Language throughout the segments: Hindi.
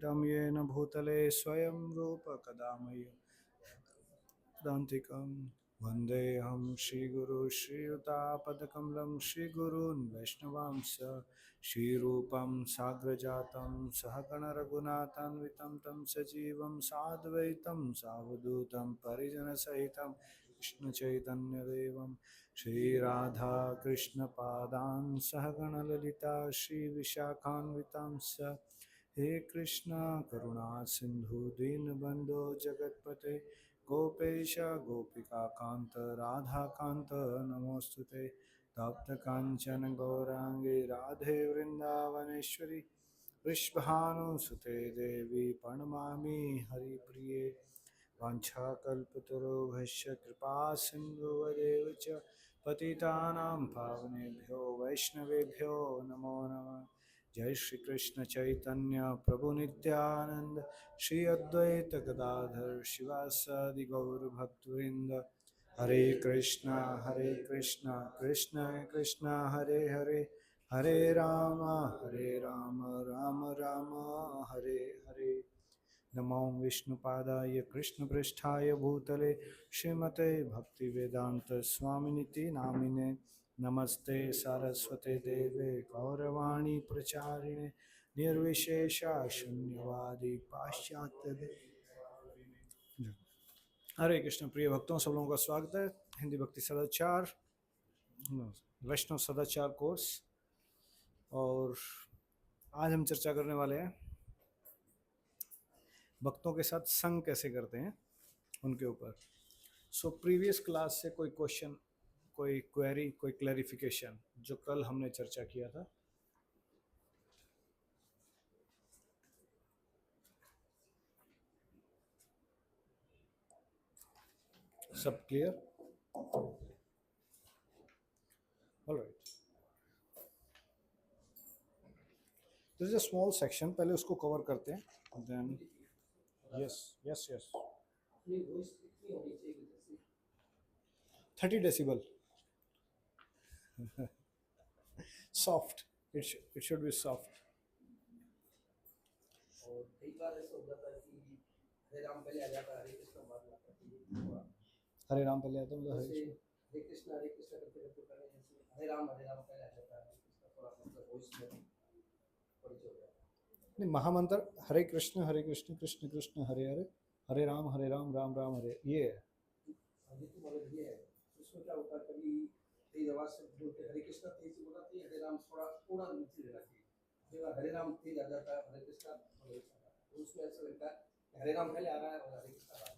तं येन भूतले स्वयं रूप कदा मह्यदान्तिकं वन्देऽहं श्रीगुरु श्रीयुतापदकमलं श्रीगुरून् वैष्णवांश्च श्रीरूपं साग्रजातं सहगणरघुनाथान्वितं तं सजीवं साद्वैतं सावधूतं परिजनसहितं कृष्णचैतन्यदेवं श्रीराधाकृष्णपादान् सहगणललिता श्रीविशाखान्वितांश्च हे कृष्णा करुणा सिंधु दीनबंधो जगतपते गोपेश गोपिका कांत राधा कांत नमोस्तुते तप्त कांचन गौरांगी राधे वृंदावनेश्वरी वृषभानुसुते देवी प्रणमामि हरिप्रिये वाञ्छाकल्पतरुभ्यश्च कृपा सिन्धुवदेव च पतितानां पावनेभ्यो वैष्णवेभ्यो नमो नमः। जय श्री कृष्ण चैतन्य प्रभु नित्यानंद श्री अद्वैत गदाधर शिवासादि गौर भक्तवृंद हरे कृष्णा कृष्ण कृष्ण हरे हरे हरे राम राम राम हरे हरे। नमो विष्णुपादाय कृष्णपृष्ठाय भूतले श्रीमते भक्तिवेदांत स्वामिनिति नामिने नमस्ते सारस्वते देवे गौरवाणी प्रचारिणे निर्विशेषा शून्यवादी पाश्चात्य हरे कृष्ण। प्रिय भक्तों, सब लोगों का स्वागत है हिंदी भक्ति सदाचार वैष्णव सदाचार कोर्स। और आज हम चर्चा करने वाले हैं भक्तों के साथ संग कैसे करते हैं उनके ऊपर। सो प्रीवियस क्लास से कोई क्वेश्चन, कोई क्वेरी, कोई क्लैरिफिकेशन जो कल हमने चर्चा किया था? सब clear? Alright, this is a small section, पहले उसको कवर करते हैं, then yes yes yes 30 decibel soft, it should be soft. और कई बार ऐसा हो जाता है कि हरे राम पहले आ जाता है, हरे कृष्ण बाद में आता है। हरे राम पहले आता है मतलब जैसे हरे कृष्ण करते करते पहले जैसे हरे राम पहले आ जाता है, हरे कृष्ण थोड़ा मतलब वॉइस में परिचय हो जाता है। नहीं, महामंत्र हरे कृष्ण कृष्ण कृष्ण हरे हरे, हरे राम राम राम हरे, ये है। ये तो मतलब ये है, उसमें क्या होता है कभी तेज आवाज से बोलते हरे कृष्ण तेज से बोलना चाहिए, हरे राम थोड़ा थोड़ा नीचे देना चाहिए। कई बार हरे राम तेज आ जाता है, हरे कृष्ण तो उसमें ऐसा लगता है हरे राम पहले आ रहा है और हरे कृष्ण आ रहा है।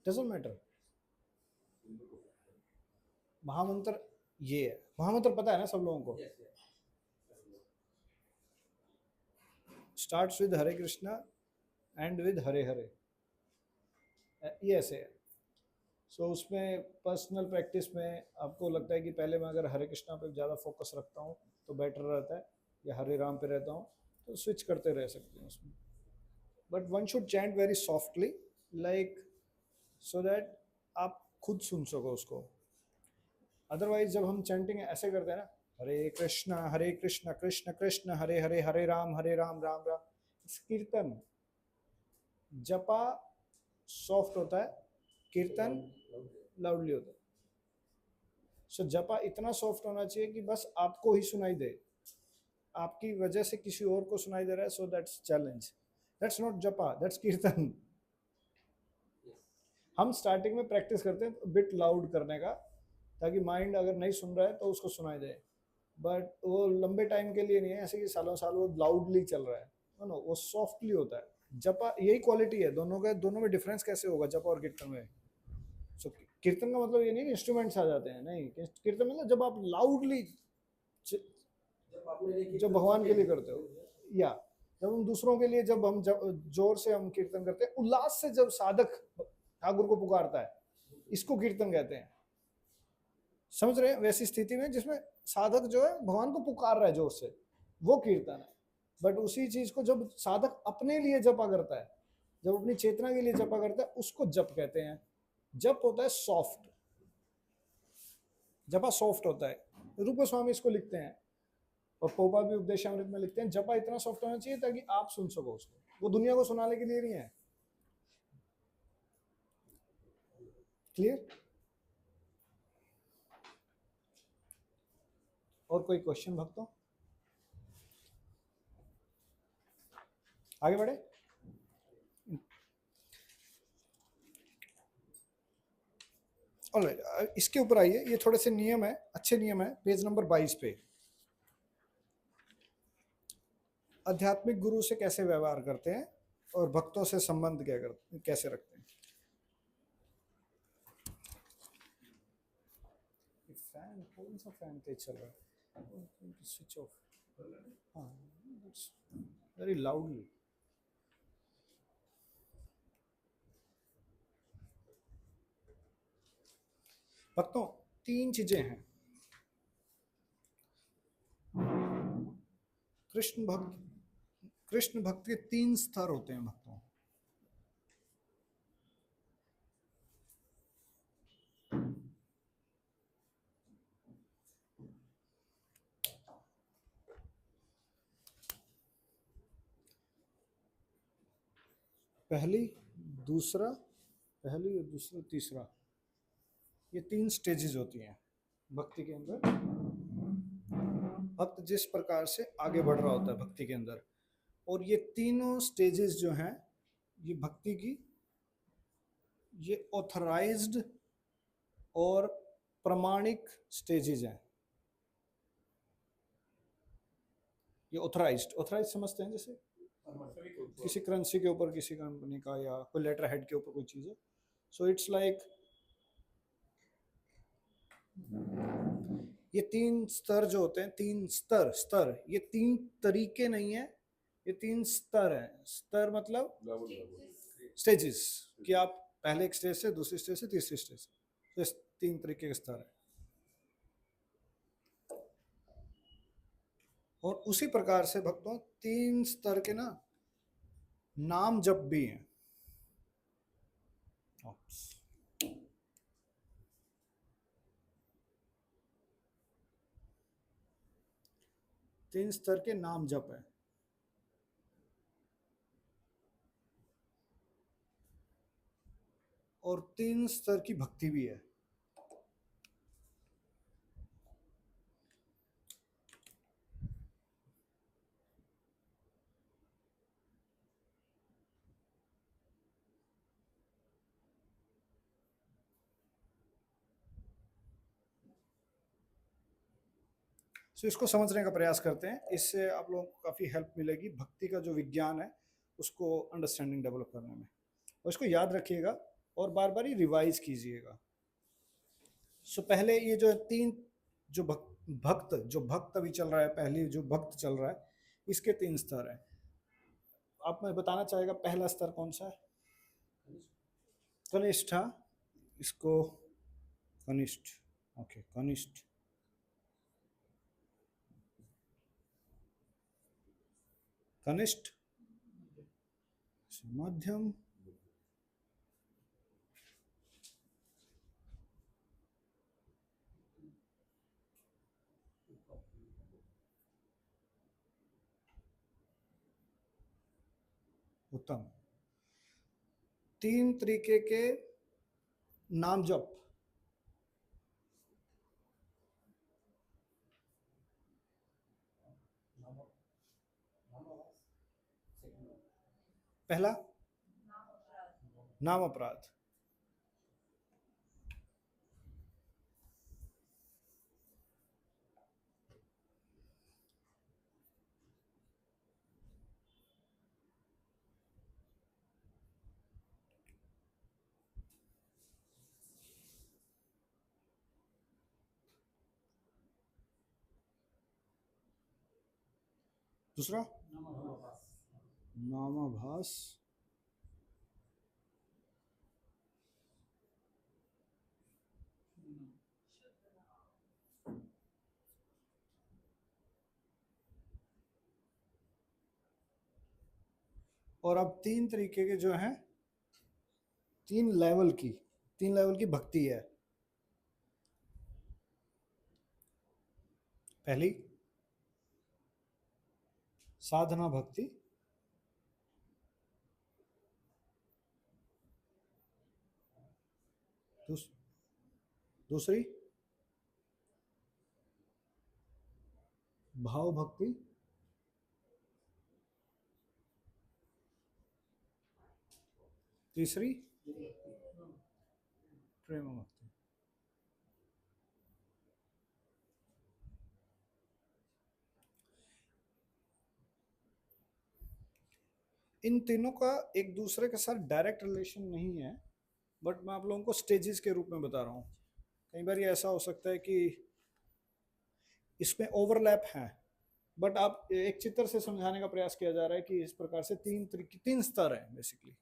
डजंट मैटर, महामंत्र ये है। महामंत्र पता है ना सब लोगों को? Starts with Hare Krishna and with Hare Hare, ये ऐसे है। सो उसमें पर्सनल प्रैक्टिस में आपको लगता है कि पहले मैं अगर हरे कृष्णा पे ज़्यादा फोकस रखता हूँ तो बेटर रहता है, या हरे राम पे रहता हूँ, तो स्विच करते रह सकते हैं उसमें। But one should chant very softly, like so that आप खुद सुन सको उसको। अदरवाइज जब हम चैंटिंग ऐसे करते हैं ना, हरे कृष्णा कृष्ण कृष्ण हरे हरे, हरे राम राम राम, कीर्तन जपा सॉफ्ट होता है, कीर्तन लाउडली होता है। सो जपा इतना सॉफ्ट होना चाहिए कि बस आपको ही सुनाई दे, आपकी वजह से किसी और को सुनाई दे रहा है, so that's challenge, that's not जपा, दैट्स कीर्तन। हम स्टार्टिंग में प्रैक्टिस करते हैं बिट लाउड करने का, ताकि माइंड अगर नहीं सुन रहा है तो उसको सुनाई दे, बट वो लंबे टाइम के लिए नहीं है, ऐसे कि सालों साल वो लाउडली चल रहा है। नो, वो सॉफ्टली होता है। जपा यही क्वालिटी है दोनों का। दोनों में डिफरेंस कैसे होगा जपा और कीर्तन में? सो कीर्तन का मतलब ये नहीं इंस्ट्रूमेंट्स आ जाते हैं, नहीं, कीर्तन मतलब जब आप लाउडली जब भगवान के लिए करते हो, या जब हम दूसरों के लिए, जब हम जोर से हम कीर्तन करते हैं, उल्लास से जब साधक ठाकुर को पुकारता है, इसको कीर्तन कहते हैं। समझ रहे हैं? वैसी स्थिति में जिसमें साधक जो है भगवान को पुकार रहा है जोर से, वो कीर्तन है। बट उसी चीज को जब साधक अपने लिए जपा करता है, जब अपनी चेतना के लिए जपा करता है, उसको जप कहते हैं। जप होता है सॉफ्ट, जपा सॉफ्ट होता है। रूप गोस्वामी इसको लिखते हैं और पोपा भी उपदेशामृत में लिखते हैं, जपा इतना सॉफ्ट होना चाहिए ताकि आप सुन सको उसको, वो दुनिया को सुनाने के लिए नहीं है। क्लियर? और कोई क्वेश्चन भक्तों? आगे बढ़े। ऑलराइट, इसके ऊपर आइए, ये थोड़े से नियम है, अच्छे नियम है, पेज नंबर 22 पे। आध्यात्मिक गुरु से कैसे व्यवहार करते हैं और भक्तों से संबंध क्या करते, कैसे रखते हैं। फैन, कौन सा फैन तेज चल रहा है? Switch off. हाँ, वेरी लाउडली। भक्तों, 3 चीजें हैं। कृष्ण भक्त के 3 स्तर होते हैं भक्तों। पहली, दूसरा, तीसरा, ये 3 स्टेजेस होती हैं भक्ति के अंदर। भक्त जिस प्रकार से आगे बढ़ रहा होता है भक्ति के अंदर, और ये तीनों स्टेजेस जो हैं, ये भक्ति की, ये ऑथराइज्ड और प्रमाणिक स्टेजेस हैं। ये ऑथराइज्ड समझते हैं, जैसे किसी करेंसी के ऊपर किसी कंपनी का या कोई लेटर हेड के ऊपर कोई चीज है, सो इट्स लाइक ये 3 स्तर जो होते हैं, 3 स्तर, ये 3 तरीके नहीं है, ये 3 स्तर है। स्तर मतलब स्टेजेस, कि आप पहले एक स्टेज से, दूसरी स्टेज से, तीसरी स्टेज से, तो इस 3 तरीके के स्तर है। और उसी प्रकार से भक्तों 3 स्तर के ना नाम जप भी हैं। तीन स्तर के नाम जप है। और 3 स्तर की भक्ति भी है। सो इसको समझने का प्रयास करते हैं, इससे आप लोगों को काफ़ी हेल्प मिलेगी भक्ति का जो विज्ञान है उसको अंडरस्टैंडिंग डेवलप करने में। और इसको याद रखिएगा और बार बार ही रिवाइज कीजिएगा। सो पहले ये जो 3 जो भक्त अभी चल रहा है, पहली जो भक्त चल रहा है, इसके 3 स्तर हैं। आप मैं बताना चाहेगा पहला स्तर कौन सा है? कनिष्ठ। इसको कनिष्ठ, ओके, कनिष्ठ, कनिष्ठ, मध्यम, उत्तम। 3 तरीके के नाम जप। पहला नाम अपराध, दूसरा नामाभास, और अब 3 तरीके के जो हैं, 3 लेवल की भक्ति है। पहली साधना भक्ति, दूसरी भाव भक्ति, तीसरी प्रेम भक्ति। इन तीनों का एक दूसरे के साथ डायरेक्ट रिलेशन नहीं है, बट मैं आप लोगों को स्टेजेस के रूप में बता रहा हूँ। कई बार ये ऐसा हो सकता है कि इसमें ओवरलैप है, बट आप एक चित्र से समझाने का प्रयास किया जा रहा है कि इस प्रकार से तीन स्तर है, बेसिकली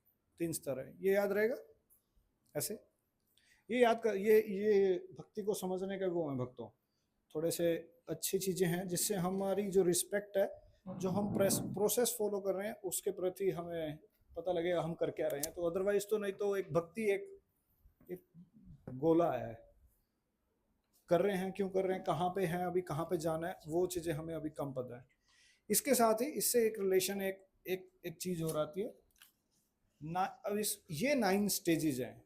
3 स्तर है। ये याद रहेगा ऐसे, ये याद कर, ये भक्ति को समझने का वो है भक्तों, थोड़े से अच्छी चीजें हैं जिससे हमारी जो रिस्पेक्ट है, जो हम प्रोसेस फॉलो कर रहे हैं उसके प्रति हमें पता लगेगा हम कर क्या रहे हैं। तो अदरवाइज तो नहीं तो एक भक्ति एक गोला है, कर रहे हैं क्यों कर रहे हैं, कहाँ पे हैं अभी, कहाँ पे जाना है, वो चीजें हमें अभी कम पता है। इसके साथ ही इससे एक रिलेशन एक चीज हो आती है ना। अब ये 9 स्टेजेस हैं,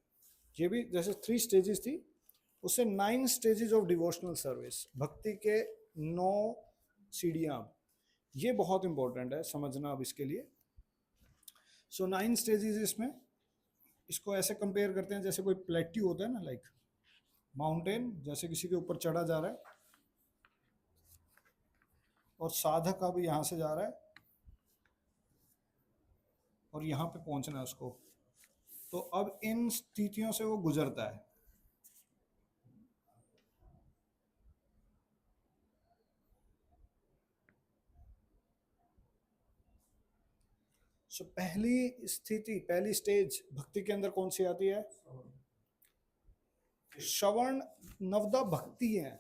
ये भी जैसे 3 स्टेजेस थी उससे 9 स्टेजेस ऑफ डिवोशनल सर्विस, भक्ति के 9 सीढ़ियां। ये बहुत इंपॉर्टेंट है समझना अब इसके लिए। सो 9 स्टेजेस इसमें, इसको ऐसे कंपेयर करते हैं जैसे कोई प्लेट्यू होता है ना, लाइक माउंटेन, जैसे किसी के ऊपर चढ़ा जा रहा है और साधक अभी यहाँ से जा रहा है और यहाँ पे पहुँचना है उसको, तो अब इन स्थितियों से वो गुजरता है। सो पहली स्थिति, पहली स्टेज भक्ति के अंदर कौन सी आती है? श्रवण नवदा भक्ति है।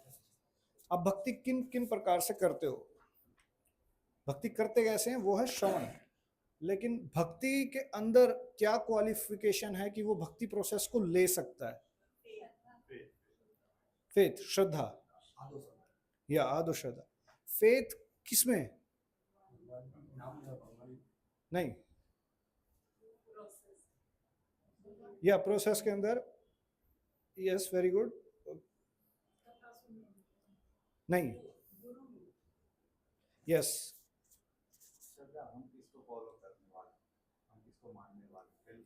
अब भक्ति किन किन प्रकार से करते हो, भक्ति करते कैसे हैं, वो है श्रवण। लेकिन भक्ति के अंदर क्या क्वालिफिकेशन है कि वो भक्ति प्रोसेस को ले सकता है? फेथ, श्रद्धा या आदो श्रद्धा। फेथ किसमें? नहीं, या प्रोसेस के अंदर। Yes, very good. नहीं, यस,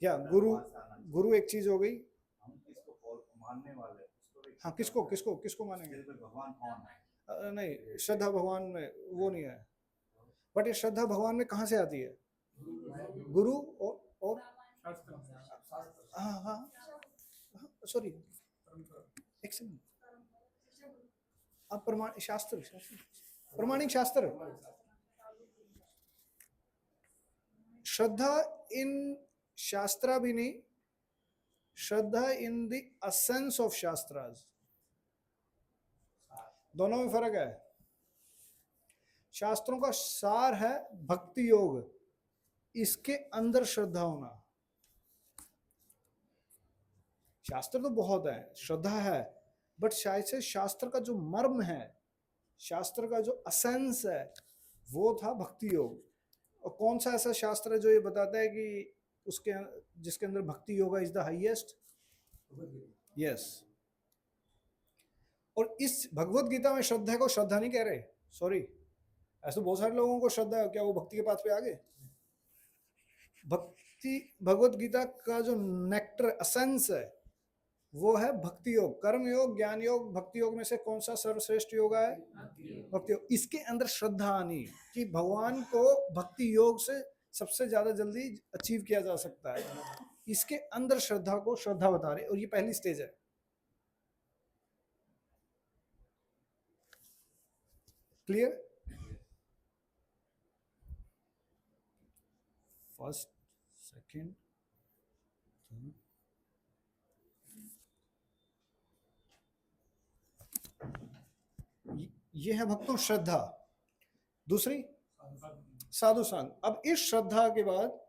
या गुरु एक चीज हो गई। हाँ, किसको किसको किसको मानेंगे? भगवान कौन है? नहीं, श्रद्धा भगवान में वो नहीं है। बट ये श्रद्धा भगवान में कहाँ से आती है? गुरु और हाँ हाँ, सॉरी, एक सेकंड। अब शास्त्र, प्रमाणिक शास्त्र। श्रद्धा इन शास्त्रा भी नहीं, श्रद्धा in the essence of shastras. दोनों में फर्क है। शास्त्रों का सार है भक्ति योग, इसके अंदर श्रद्धा होना। शास्त्र तो बहुत है, श्रद्धा है, बट शायद से शास्त्र का जो मर्म है, शास्त्र का जो एसेंस है, वो था भक्ति योग। और कौन सा ऐसा शास्त्र है जो ये बताता है कि उसके जिसके अंदर भक्ति yoga is the highest? Yes. और इस भगवत गीता में श्रद्धा को श्रद्धा नहीं कह रहे, सॉरी, ऐसे बहुत सारे लोगों को श्रद्धा है, क्या वो भक्ति के पास पे आ गए? भक्ति, भगवत गीता का जो नेक्टर एसेंस है वो है भक्ति योग। कर्म योग, ज्ञान योग, भक्ति योग में से कौन सा सर्वश्रेष्ठ योग है? भक्ति योग। इसके अंदर श्रद्धा आनी कि भगवान को भक्ति योग से सबसे ज्यादा जल्दी अचीव किया जा सकता है, इसके अंदर श्रद्धा को श्रद्धा बता रहे। और ये पहली स्टेज है। क्लियर? फर्स्ट, सेकंड, ये है भक्तों श्रद्धा। दूसरी साधु संग। अब इस श्रद्धा के बाद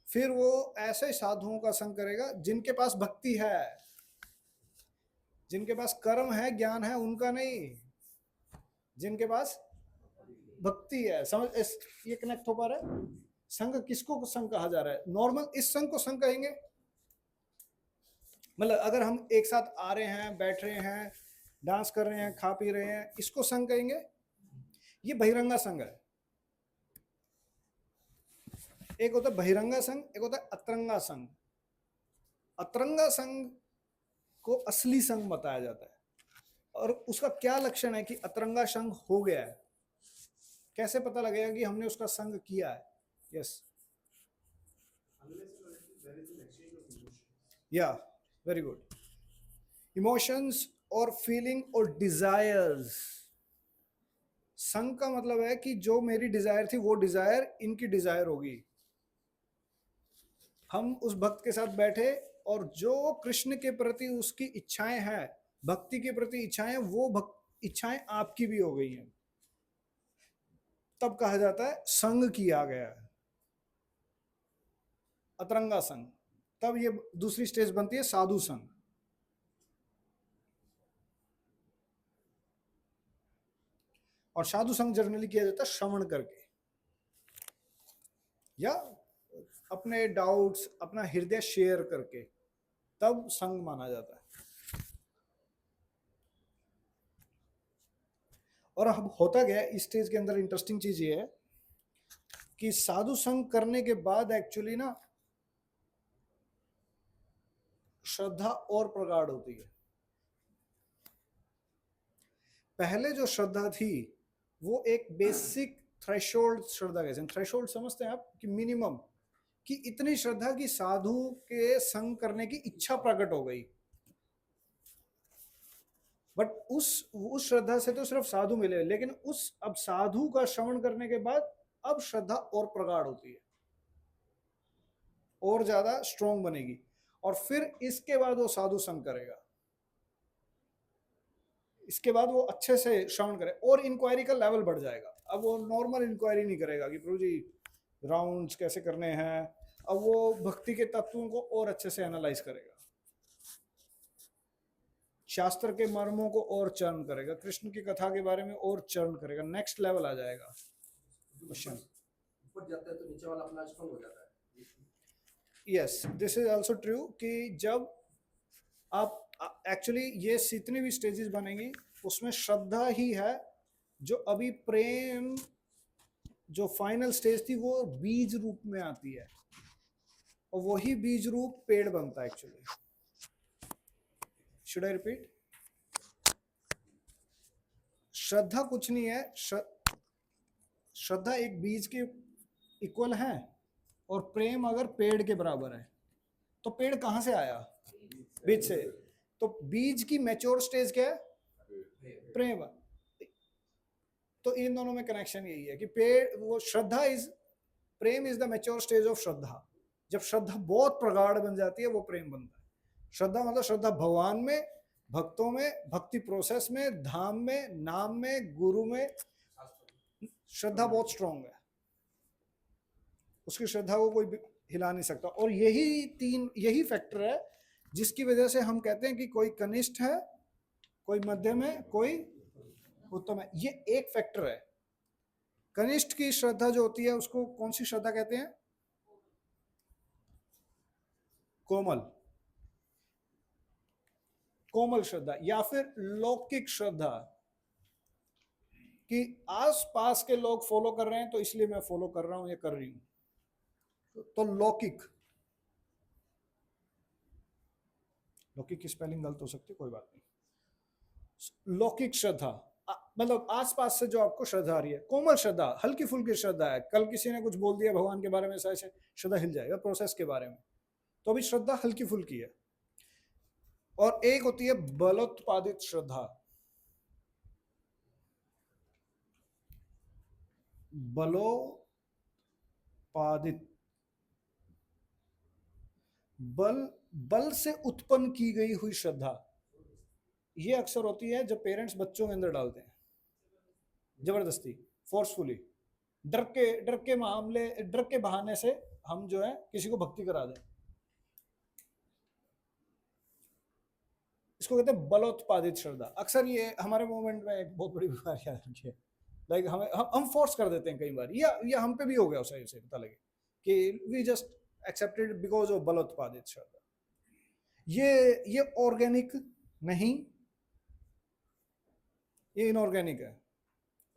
फिर वो ऐसे साधुओं का संग करेगा जिनके पास भक्ति है, जिनके पास कर्म है, ज्ञान है, उनका नहीं। जिनके पास भक्ति है। समझ ये कनेक्ट हो पा रहा है? संघ किसको संघ कहा जा रहा है? नॉर्मल इस संघ को संघ कहेंगे। मतलब अगर हम एक साथ आ रहे हैं, बैठ रहे हैं, डांस कर रहे हैं, खा पी रहे हैं, इसको संघ कहेंगे। ये बहिरंगा संघ है। एक होता है बहिरंगा संघ, एक होता है अतरंगा संघ। अतरंगा संघ को असली संघ बताया जाता है। और उसका क्या लक्षण है कि अतरंगा संघ हो गया है? कैसे पता लगेगा कि हमने उसका संघ किया है? यस, या वेरी गुड। इमोशंस और फीलिंग और डिजायर्स। संघ का मतलब है कि जो मेरी डिजायर थी वो डिजायर इनकी डिजायर होगी। हम उस भक्त के साथ बैठे और जो कृष्ण के प्रति उसकी इच्छाएं हैं, भक्ति के प्रति इच्छाएं, वो इच्छाएं आपकी भी हो गई हैं, तब कहा जाता है संग किया गया है, अतरंगा संग। तब ये दूसरी स्टेज बनती है साधु संग। और साधु संग जनरली किया जाता है श्रवण करके, या अपने डाउट्स, अपना हृदय शेयर करके, तब संग माना जाता है। और अब होता क्या है इस स्टेज के अंदर, इंटरेस्टिंग चीज ये है कि साधु संग करने के बाद एक्चुअली ना श्रद्धा और प्रगाढ़ होती है। पहले जो श्रद्धा थी वो एक बेसिक थ्रेशोल्ड श्रद्धा कहते हैं। थ्रेशोल्ड समझते हैं आप? कि मिनिमम, कि इतनी श्रद्धा कि साधु के संग करने की इच्छा प्रकट हो गई। बट उस श्रद्धा से तो सिर्फ साधु मिले, लेकिन अब साधु का श्रवण करने के बाद अब श्रद्धा और प्रगाढ़ होती है, और ज्यादा स्ट्रोंग बनेगी। और फिर इसके बाद वो साधु संग करेगा, इसके बाद वो अच्छे से श्रवण करे और इंक्वायरी का लेवल बढ़ जाएगा। अब वो नॉर्मल इंक्वायरी नहीं करेगा कि प्रभु जी राउंड्स कैसे करने हैं। अब वो भक्ति के तत्वों को और अच्छे से एनालाइज करेगा, शास्त्र के मर्मों को और चरण करेगा, कृष्ण की कथा के बारे में और चरण करेगा, नेक्स्ट लेवल आ जाएगा। क्वेश्चन, ऊपर जाता है तो नीचे वाला अपना स्ट्रांग हो जाता है। Yes, this is also true कि जब आप एक्चुअली ये जितनी भी स्टेजेस बनेंगी उसमें श्रद्धा ही है जो अभी प्रेम, जो फाइनल स्टेज थी वो बीज रूप में आती है, और वही बीज रूप पेड़ बनता है एक्चुअली। Should I repeat? श्रद्धा कुछ नहीं है, श्रद्धा एक बीज के इक्वल है, और प्रेम अगर पेड़ के बराबर है, तो पेड़ कहां से आया? बीज से। तो बीज की मैच्योर स्टेज क्या है? प्रेम। तो इन दोनों में कनेक्शन यही है कि पेड़, वो shraddha is, prem is the mature stage of shraddha. जब श्रद्धा बहुत प्रगाढ़ बन जाती है वो प्रेम बनता है। श्रद्धा मतलब श्रद्धा भगवान में, भक्तों में, भक्ति प्रोसेस में, धाम में, नाम में, गुरु में। श्रद्धा बहुत स्ट्रांग है, उसकी श्रद्धा को कोई हिला नहीं सकता। और यही फैक्टर है जिसकी वजह से हम कहते हैं कि कोई कनिष्ठ है, कोई मध्यम है, कोई उत्तम है। ये एक फैक्टर है। कनिष्ठ की श्रद्धा जो होती है उसको कौन सी श्रद्धा कहते हैं? कोमल, कोमल श्रद्धा, या फिर लौकिक श्रद्धा, कि आसपास के लोग फॉलो कर रहे हैं तो इसलिए मैं फॉलो कर रहा हूं या कर रही हूं। तो लौकिक, लौकिक की स्पेलिंग गलत हो सकती है, कोई बात नहीं। लौकिक श्रद्धा मतलब आसपास से जो आपको श्रद्धा आ रही है। कोमल श्रद्धा हल्की फुल्की श्रद्धा है, कल किसी ने कुछ बोल दिया भगवान के बारे में, ऐसे श्रद्धा हिल जाएगा प्रोसेस के बारे में, तो अभी श्रद्धा हल्की फुल्की है। और एक होती है बलोत्पादित श्रद्धा। बलोत्पादित, बल से उत्पन्न की गई हुई श्रद्धा। ये अक्सर होती है जब पेरेंट्स बच्चों के अंदर डालते हैं जबरदस्ती, फोर्सफुली, डर के बहाने से हम जो है किसी को भक्ति करा दें। इसको कहते हैं बलोत्पादित श्रद्धा। अक्सर ये हमारे मूवमेंट में एक बहुत बड़ी बीमारी आ रखी है, लाइक हम फोर्स कर देते हैं कई बार, या हम पे भी हो गया उसे पता लगे कि we just accepted because of बलोत्पादित श्रद्धा। ये ऑर्गेनिक नहीं, ये इनऑर्गेनिक है,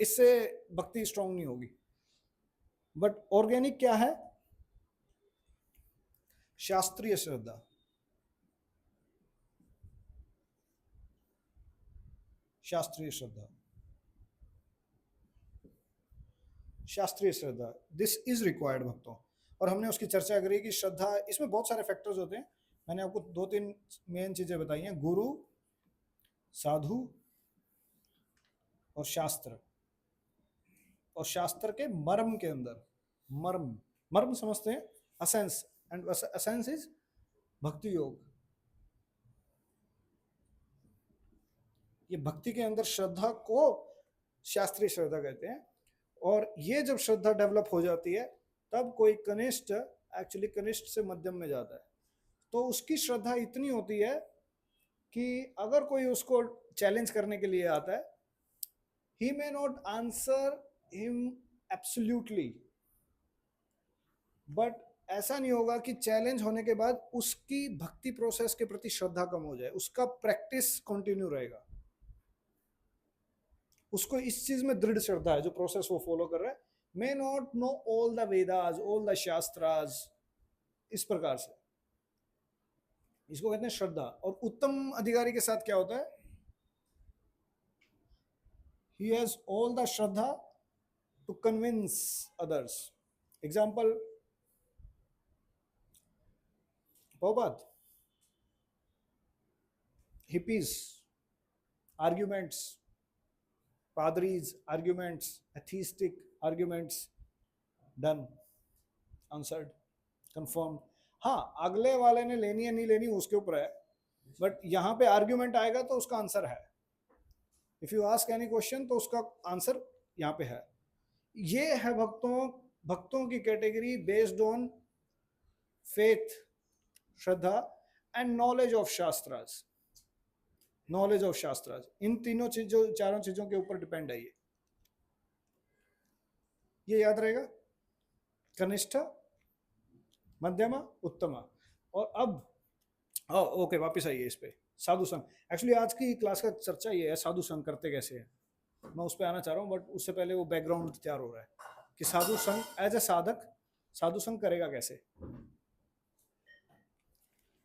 इससे भक्ति स्ट्रांग नहीं होगी। बट ऑर्गेनिक क्या है? शास्त्रीय श्रद्धा। शास्त्रीय श्रद्धा, शास्त्रीय श्रद्धा, दिस इज रिक्वायर्ड भक्तों। और हमने उसकी चर्चा करी कि श्रद्धा, इसमें बहुत सारे फैक्टर्स होते हैं। मैंने आपको 2-3 मेन चीजें बताई हैं, गुरु, साधु और शास्त्र। और शास्त्र के मर्म के अंदर, मर्म समझते हैं, असेंस, एंड असेंस इज भक्ति योग। ये भक्ति के अंदर श्रद्धा को शास्त्रीय श्रद्धा कहते हैं। और ये जब श्रद्धा डेवलप हो जाती है तब कोई कनिष्ठ, एक्चुअली कनिष्ठ से मध्यम में जाता है, तो उसकी श्रद्धा इतनी होती है कि अगर कोई उसको चैलेंज करने के लिए आता है, he may not answer him absolutely, but ऐसा नहीं होगा कि चैलेंज होने के बाद उसकी भक्ति प्रोसेस के प्रति श्रद्धा कम हो जाए, उसका प्रैक्टिस कंटिन्यू रहेगा। उसको इस चीज में दृढ़ श्रद्धा है, जो प्रोसेस वो फॉलो कर रहा है। May not know all the Vedas, all the shastras, इस प्रकार से इसको कहते हैं श्रद्धा। और उत्तम अधिकारी के साथ क्या होता है? he has all the shraddha to convince others. Example, Prabhupada, hippies, arguments, padris, arguments, atheistic arguments, done, answered, confirmed. हाँ, अगले वाले ने लेनी है नहीं लेनी उसके ऊपर है, बट यहाँ पे आर्ग्यूमेंट आएगा तो उसका आंसर है। If you ask any question तो उसका आंसर यहाँ पे है। ये है भक्तों की category based on faith, shraddha and knowledge of shastras. Knowledge of shastras, इन तीनों चीजों, चारों चीजों के ऊपर डिपेंड है ये याद रहेगा। कनिष्ठ, मध्यमा, उत्तमा। और अब ओके, वापस आइए इस पे, साधु संघ। एक्चुअली आज की क्लास का चर्चा ये है, साधु संघ करते कैसे हैं, मैं उस पर आना चाह रहा हूँ। बट उससे पहले वो बैकग्राउंड तैयार हो रहा है कि साधु संघ एज ए साधक साधु संघ करेगा कैसे।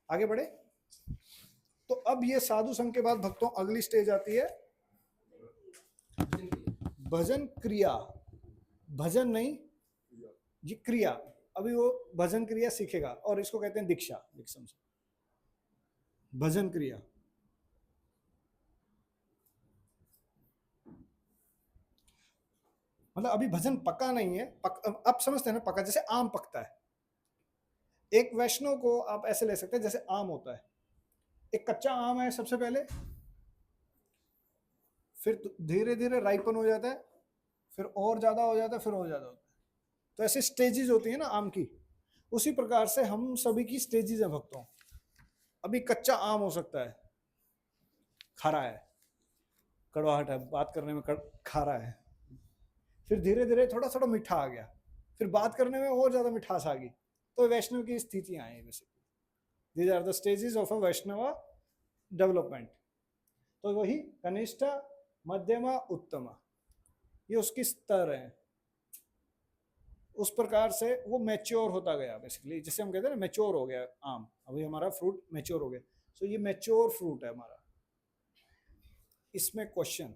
आगे बढ़े तो अब ये साधु संघ के बाद भक्तों अगली स्टेज आती है भजन क्रिया। भजन नहीं, ये क्रिया। अभी वो भजन क्रिया सीखेगा और इसको कहते हैं दीक्षा। भजन क्रिया, मतलब अभी भजन पका नहीं है। आप समझते हैं ना, पका जैसे आम पकता है। एक वैष्णव को आप ऐसे ले सकते हैं जैसे आम होता है। एक कच्चा आम है सबसे पहले, फिर धीरे धीरे राइपन हो जाता है, फिर और ज्यादा हो जाता है, फिर और ज्यादा होता है। तो ऐसे स्टेजेस होती है ना आम की, उसी प्रकार से हम सभी की स्टेजेस है भक्तों। अभी कच्चा आम हो सकता है, खारा है, कड़वाहट है, बात करने में खारा है। फिर धीरे धीरे थोड़ा थोड़ा मीठा आ गया, फिर बात करने में और ज्यादा मिठास आ गई। तो वैष्णव की स्थितियां आई basically. These are the stages of a Vaishnava development. तो वही कनिष्ठ, मध्यमा, उत्तमा, ये उसकी स्तर है। उस प्रकार से वो मैच्योर होता गया बेसिकली, जिसे हम कहते हैं ना मैच्योर हो गया आम। अभी हमारा फ्रूट मैच्योर हो गया, सो ये मैच्योर फ्रूट है हमारा। इसमें क्वेश्चन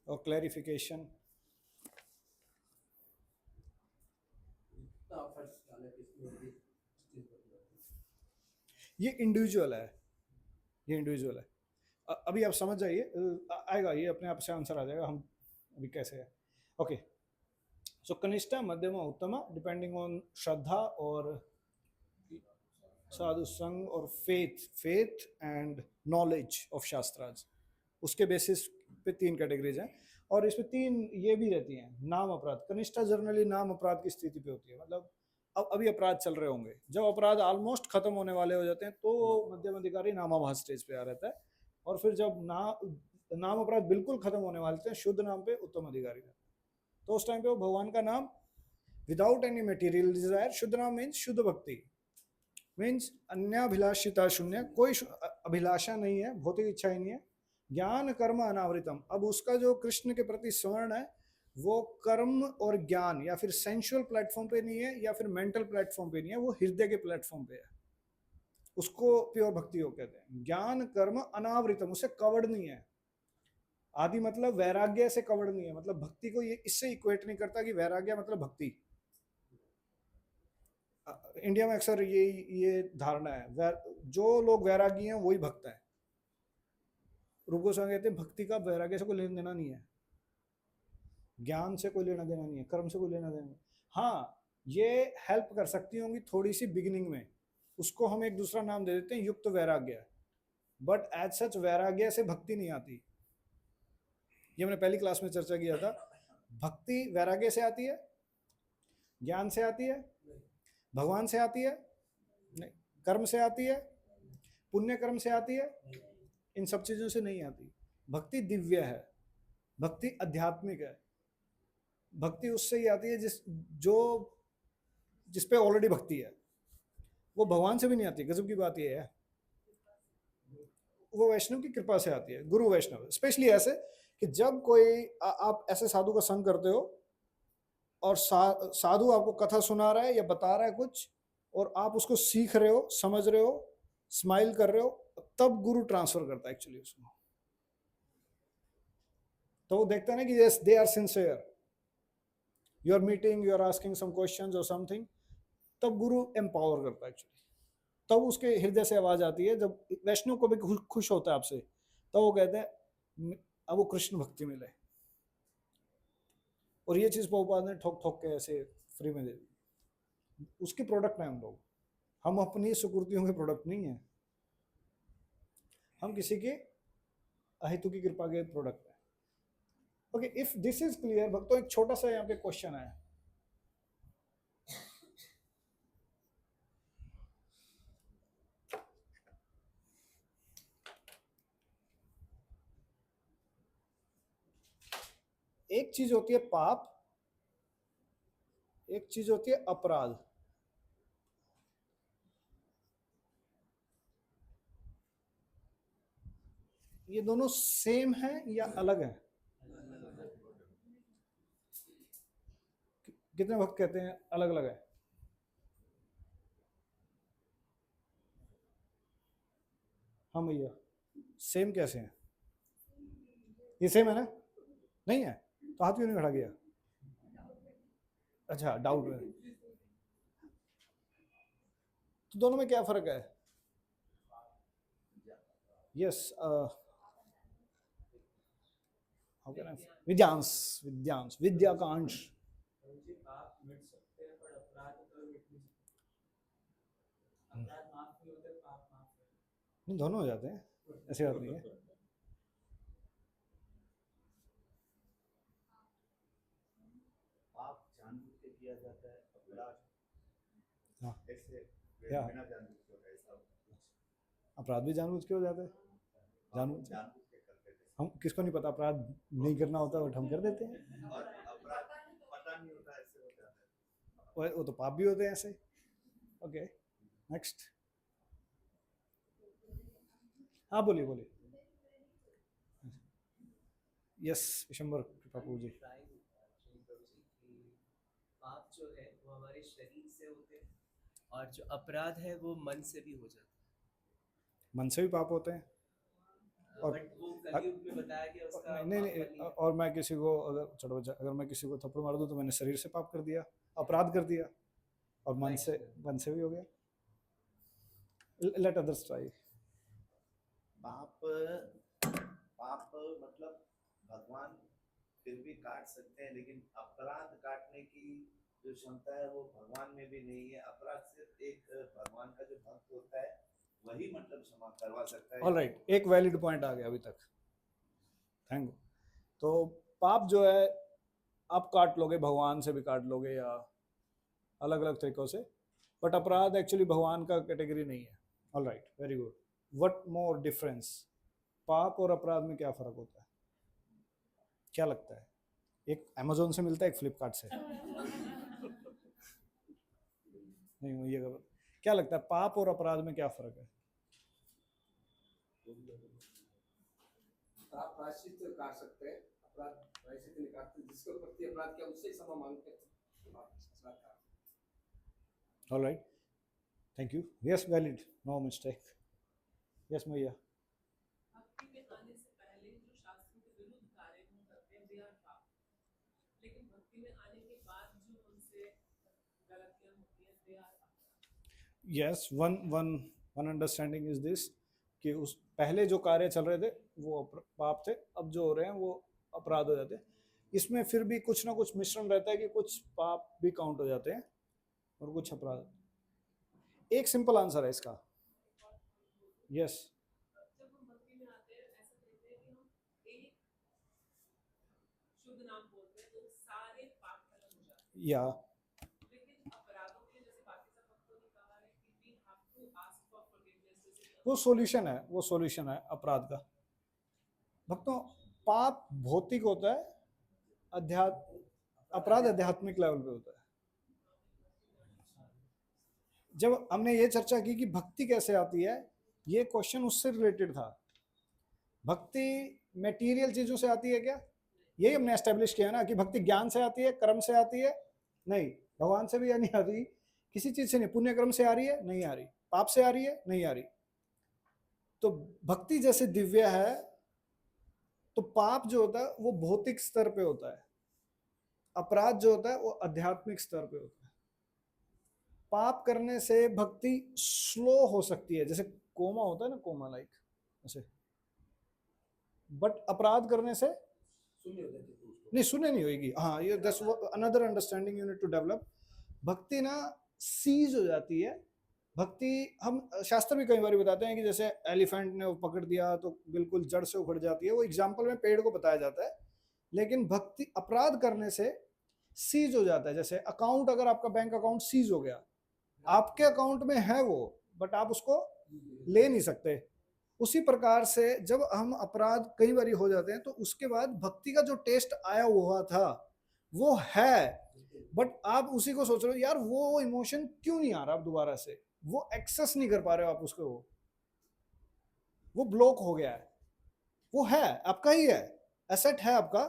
और क्लैरिफिकेशन? ये इंडिविजुअल है, ये इंडिविजुअल है। अभी आप समझ जाइए, आएगा ये अपने आप से आंसर आ जाएगा। हम अभी कैसे है। ओके, सो कनिष्ठा, मध्यमा, उत्तमा, डिपेंडिंग ऑन श्रद्धा और साधु संघ और फेथ एंड नॉलेज ऑफ शास्त्राज, उसके बेसिस पे 3 कैटेगरीज हैं। और इसमें 3 ये भी रहती हैं, नाम अपराध। कनिष्ठा जनरली नाम अपराध की स्थिति पे होती है, मतलब अब अभी अपराध चल रहे होंगे, जब अपराध ऑलमोस्ट खत्म होने वाले हो जाते हैं तो मध्यम अधिकारी नामाभास स्टेज पे आ रहता है, और फिर जब नाम अपराध बिल्कुल खत्म होने वाले थे, शुद्ध नाम पे उत्तम अधिकारी रहता है। तो उस टाइम पे वो भगवान का नाम विदाउट एनी मटेरियल डिजायर, शुद्ध नाम मीन्स शुद्ध भक्ति, मीन्स अन्याभिलाषिता शून्य, कोई अभिलाषा नहीं है, भौतिक इच्छा ही नहीं है, ज्ञान कर्म अनावृतम। अब उसका जो कृष्ण के प्रति स्वर्ण है वो कर्म और ज्ञान या फिर सेंशुअल प्लेटफॉर्म पे नहीं है या फिर मेंटल प्लेटफॉर्म पे नहीं है, वो हृदय के प्लेटफॉर्म पे है, उसको प्योर भक्ति हो कहते हैं। ज्ञान कर्म अनावृतम, उसे कवर्ड नहीं है। आदि मतलब वैराग्य से कवर्ड नहीं है, मतलब भक्ति को ये इससे इक्वेट नहीं करता कि वैराग्य मतलब भक्ति। इंडिया में अक्सर ये धारणा है, जो लोग वैरागी हैं वही भक्त है। रूप गोस्वामी कहते हैं भक्ति का वैराग्य से कोई लेना देना नहीं है, ज्ञान से कोई लेना देना नहीं है, कर्म से कोई लेना देना नहीं। हाँ, ये हेल्प कर सकती होंगी थोड़ी सी बिगिनिंग में, उसको हम एक दूसरा नाम दे देते हैं युक्त वैराग्य, बट एज सच वैराग्य से भक्ति नहीं आती। ये मैंने पहली क्लास में चर्चा किया था। भक्ति वैराग्य से आती है, ज्ञान से आती है, भगवान से आती है नहीं, कर्म से आती है, पुण्य कर्म से आती है, इन सब चीजों से नहीं आती। भक्ति दिव्य है, भक्ति आध्यात्मिक है, भक्ति उससे ही आती है जिस पे ऑलरेडी भक्ति है। वो भगवान से भी नहीं आती, गजब की बात ये है, वो वैष्णव की कृपा से आती है, गुरु वैष्णव। स्पेशली ऐसे कि जब कोई आप ऐसे साधु का संग करते हो और साधु आपको कथा सुना रहा है या बता रहा है कुछ, और आप उसको सीख रहे हो, समझ रहे हो, स्माइल कर रहे हो, तब गुरु ट्रांसफर करता है एक्चुअली उसको। तो वो देखता है ना कि yes they are sincere, you are meeting, you are asking some questions और समथिंग, तब गुरु एम्पावर करता है एक्चुअली। तब उसके हृदय से आवाज आती है, जब वैष्णव को भी खुश होता है आपसे, तो वो कहते हैं अब वो कृष्ण भक्ति मिले। और ये चीज प्रभुपाद ने ठोक ठोक के ऐसे फ्री में दे दी। उसके प्रोडक्ट हैं हम लोग, हम अपनी सुकृतियों के प्रोडक्ट नहीं है, हम किसी के अहितु की कृपा के प्रोडक्ट है। Okay, if this is clear भक्तों, एक छोटा सा यहाँ पे क्वेश्चन है। एक चीज होती है पाप, एक चीज होती है अपराध। ये दोनों सेम है या अलग है? कितने वक्त कहते हैं अलग अलग है? हाँ भैया, सेम कैसे हैं? ये सेम है ना? नहीं है तो हाथ क्यों नहीं खड़ा किया? अच्छा, डाउट है। तो दोनों में क्या फर्क है? यस, विद्यांश, विद्यांश, विद्या का अंश। नहीं, दोनों हो जाते हैं, ऐसी बात नहीं है। पाप जानबूझ के किया जाता है, अपराध हाँ, ऐसे या बिना जानबूझ के होता है, ऐसा अपराध भी जानबूझ के हो जाते हैं, जानबूझ जानबूझ के करते थे। हम किसको नहीं पता अपराध नहीं करना होता, बट हम कर देते हैं। और अपराध पता नहीं होता, ऐसे हो जाता है। वो तो पाप भी होते हैं ऐसे। Okay, next. हाँ बोलिए बोलिए। यस, विशंबर प्रभु जी। पाप जो है वो हमारे शरीर से होते हैं और जो अपराध है वो मन से भी हो जाता है। मन से भी पाप होते हैं, और बट वो कलयुग में बताया गया उसका नहीं नहीं, और मैं किसी को अगर मैं किसी को थप्पड़ मार दूं तो मैंने शरीर से पाप कर दिया, अपराध कर दिया, और मन से भी हो गया। Let others try. पाप पाप मतलब भगवान फिर भी काट सकते हैं, लेकिन अपराध काटने की जो क्षमता है वो भगवान में भी नहीं है। अपराध सिर्फ एक भगवान का जो भक्त होता है वही मतलब क्षमा करवा सकता है। ऑलराइट, एक वैलिड पॉइंट आ गया अभी तक, थैंक यू। तो पाप जो है आप काट लोगे, भगवान से भी काट लोगे, या अलग अलग तरीकों से, बट अपराध एक्चुअली भगवान का कैटेगरी नहीं है। All right, very good. What more difference, पाप और अपराध में क्या फर्क होता है, क्या लगता है? एक अमेजोन से मिलता है, एक फ्लिपकार्ट से। नहीं, ये क्या लगता है, पाप और अपराध में क्या फर्क है? आप प्रायश्चित काट सकते हैं, अपराध प्रायश्चित नहीं काटते, जिसके प्रति अपराध किया उससे क्षमा मांगते हैं। All right, thank you. Yes, valid, no mistake. Yes मैया। भक्ति में आने से पहले जो शास्त्रों के विरुद्ध कार्य हम करते हैं, they are पाप। लेकिन भक्ति में आने के बाद जो हमसे गलतियां होती हैं, they are अपराध। Yes, one understanding is this कि उस पहले जो कार्य चल रहे थे वो पाप थे, अब जो हो रहे हैं वो अपराध हो जाते हैं। इसमें फिर भी कुछ ना कुछ मिश्रण रहता है कि कुछ पाप भी काउंट हो जाते हैं और कुछ अपराध। एक सिंपल आंसर है इसका, यस। जब हम भक्ति में आते हैं, ऐसा कहते हैं कि हम एक शुद्ध नाम बोलते हैं तो सारे पाप खत्म हो जाते हैं। या लेकिन अपराधों के जैसे बाकी सब भक्तों ने कहा है कि we have to ask for forgiveness, जैसे वो सॉल्यूशन है, वो सॉल्यूशन है अपराध का। भक्तों, पाप भौतिक होता है, अपराध आध्यात्मिक लेवल पे होता है। जब हमने ये चर्चा की कि भक्ति कैसे आती है, ये क्वेश्चन उससे रिलेटेड था। भक्ति मटेरियल चीजों से आती है क्या? यही हमने एस्टेब्लिश किया ना कि भक्ति ज्ञान से आती है, कर्म से आती है? नहीं, भगवान से भी या नहीं आ रही, किसी चीज से नहीं। पुण्य कर्म से आ रही है? नहीं आ रही। पाप से आ रही है? नहीं आ रही। तो भक्ति जैसे दिव्य है, तो पाप जो होता है वो भौतिक स्तर पे होता है, अपराध जो होता है वो आध्यात्मिक स्तर पे होता है। पाप करने से भक्ति स्लो हो सकती है, जैसे कोमा होता है ना, कोमा लाइक ऐसे। बट अपराध करने से शून्य हो जाती है नहीं, शून्य नहीं होगी। हाँ, ये that's another understanding you need to develop. भक्ति ना सीज हो जाती है। भक्ति, हम शास्त्र भी कई बार बताते हैं कि जैसे एलिफेंट ने वो पकड़ दिया तो बिल्कुल जड़ से उखड़ जाती है, वो एग्जाम्पल में पेड़ को बताया जाता है। लेकिन भक्ति अपराध करने से सीज हो जाता है। जैसे अकाउंट, अगर आपका बैंक अकाउंट सीज हो गया, आपके अकाउंट में है वो, बट आप उसको ले नहीं सकते। उसी प्रकार से जब हम अपराध कई बार हो जाते हैं तो उसके बाद भक्ति का जो टेस्ट आया हुआ था वो है, बट आप उसी को सोच रहे हो, यार वो इमोशन क्यों नहीं आ रहा, आप दोबारा से वो एक्सेस नहीं कर पा रहे हो आप उसको, वो ब्लॉक हो गया है। वो है, आपका ही है, एसेट है आपका,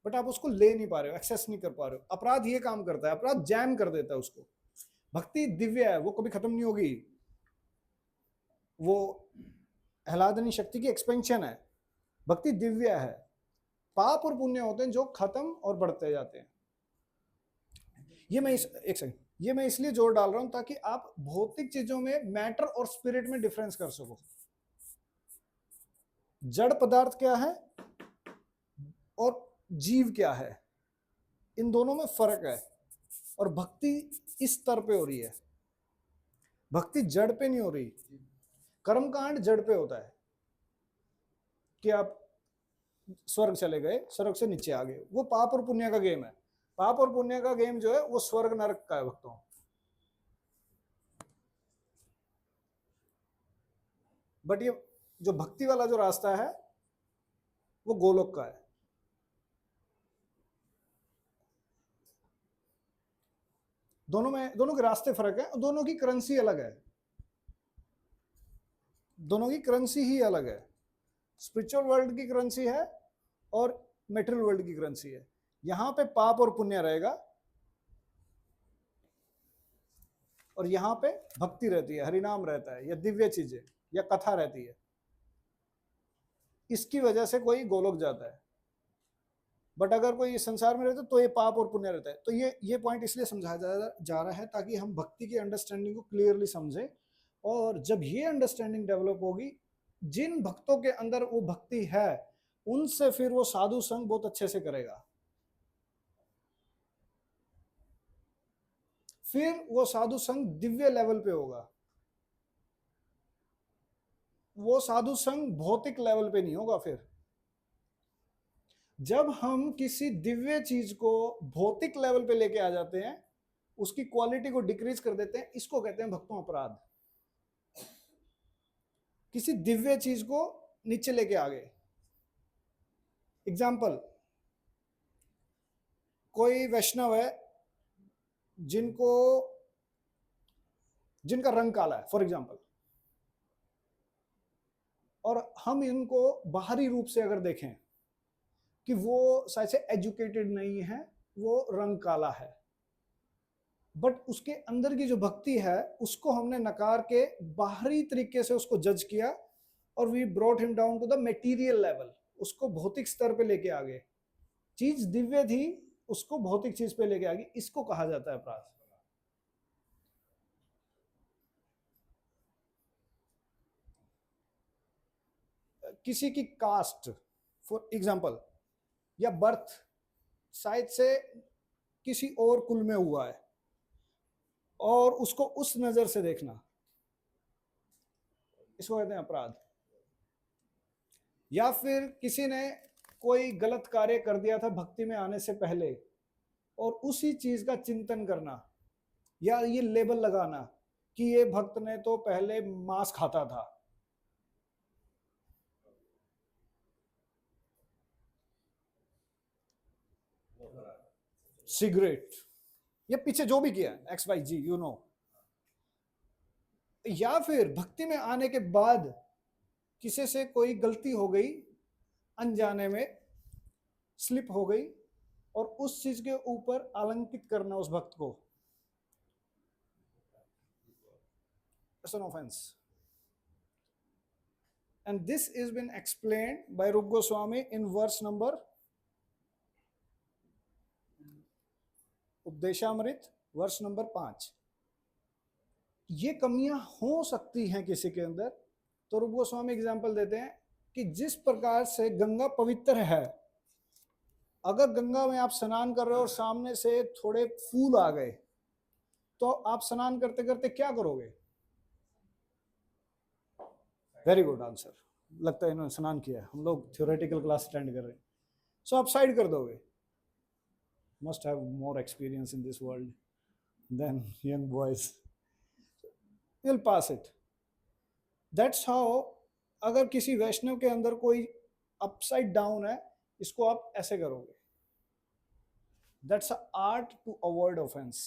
बट आप उसको ले नहीं पा रहे हो, एक्सेस नहीं कर पा रहे हो। अपराध ये काम करता है, अपराध जैम कर देता है उसको। भक्ति दिव्य है, वो कभी खत्म नहीं होगी, वो आह्लादनी शक्ति की एक्सपेंशन है। भक्ति दिव्य है। पाप और पुण्य होते हैं जो खत्म और बढ़ते जाते हैं। ये मैं एक सेकंड, ये मैं इसलिए जोर डाल रहा हूं ताकि आप भौतिक चीजों में मैटर और स्पिरिट में डिफरेंस कर सको। जड़ पदार्थ क्या है और जीव क्या है, इन दोनों में फर्क है। और भक्ति इस स्तर पे हो रही है, भक्ति जड़ पे नहीं हो रही। कर्मकांड जड़ पे होता है कि आप स्वर्ग चले गए, स्वर्ग से नीचे आ गए, वो पाप और पुण्य का गेम है। पाप और पुण्य का गेम जो है वो स्वर्ग नरक का है भक्तों। बट ये जो भक्ति वाला जो रास्ता है वो गोलोक का है। दोनों के रास्ते फर्क है, दोनों की करेंसी अलग है, दोनों की करेंसी ही अलग है। स्पिरिचुअल वर्ल्ड की करेंसी है और मेटेरियल वर्ल्ड की करेंसी है। यहां पे पाप और पुण्य रहेगा और यहां पे भक्ति रहती है, हरिनाम रहता है, या दिव्य चीजें या कथा रहती है। इसकी वजह से कोई गोलोक जाता है, बट अगर कोई इस संसार में रहता है तो ये पाप और पुण्य रहता है। तो ये पॉइंट इसलिए समझाया जा रहा है ताकि हम भक्ति की अंडरस्टैंडिंग को क्लियरली समझें। और जब ये अंडरस्टैंडिंग डेवलप होगी, जिन भक्तों के अंदर वो भक्ति है उनसे फिर वो साधु संग बहुत अच्छे से करेगा। फिर वो साधु संग दिव्य लेवल पे होगा, वो साधु संग भौतिक लेवल पे नहीं होगा। फिर जब हम किसी दिव्य चीज को भौतिक लेवल पे लेके आ जाते हैं उसकी क्वालिटी को डिक्रीज कर देते हैं, इसको कहते हैं भक्तों अपराध। किसी दिव्य चीज को नीचे लेके आ गए। एग्जाम्पल, कोई वैष्णव है जिनका रंग काला है फॉर एग्जाम्पल, और हम इनको बाहरी रूप से अगर देखें कि वो शायद से एजुकेटेड नहीं है, वो रंग काला है, बट उसके अंदर की जो भक्ति है उसको हमने नकार के बाहरी तरीके से उसको जज किया और we brought him down to the material level, उसको भौतिक स्तर पे लेके आ गए। चीज दिव्य थी, उसको भौतिक चीज पे लेके आ गई, इसको कहा जाता है अपराध। किसी की कास्ट फॉर एग्जाम्पल या बर्थ शायद से किसी और कुल में हुआ है और उसको उस नजर से देखना, इसको कहते हैं अपराध। या फिर किसी ने कोई गलत कार्य कर दिया था भक्ति में आने से पहले और उसी चीज का चिंतन करना या ये लेबल लगाना कि ये भक्त ने तो पहले मांस खाता था, सिगरेट, या पीछे जो भी किया XYZ यू नो। या फिर भक्ति में आने के बाद किसी से कोई गलती हो गई, अनजाने में स्लिप हो गई और उस चीज के ऊपर आलंकित करना उस भक्त को, it's an offence. And this is been explained by Rupa Goswami in verse number Upadeshamrita verse number 5। ये कमियां हो सकती हैं किसी के अंदर, तो रूप गोस्वामी एग्जाम्पल देते हैं कि जिस प्रकार से गंगा पवित्र है, अगर गंगा में आप स्नान कर रहे हो और सामने से थोड़े फूल आ गए तो आप स्नान करते करते क्या करोगे? वेरी गुड आंसर, लगता है इन्होंने स्नान किया है, हम लोग थ्योरेटिकल क्लास अटेंड कर रहे हैं। सो आप साइड कर दोगे, must have more experience in this world than young boys, you'll pass it. That's how अगर किसी वैष्णव के अंदर कोई अपसाइड डाउन है, इसको आप ऐसे करोगे, that's an art to avoid offense।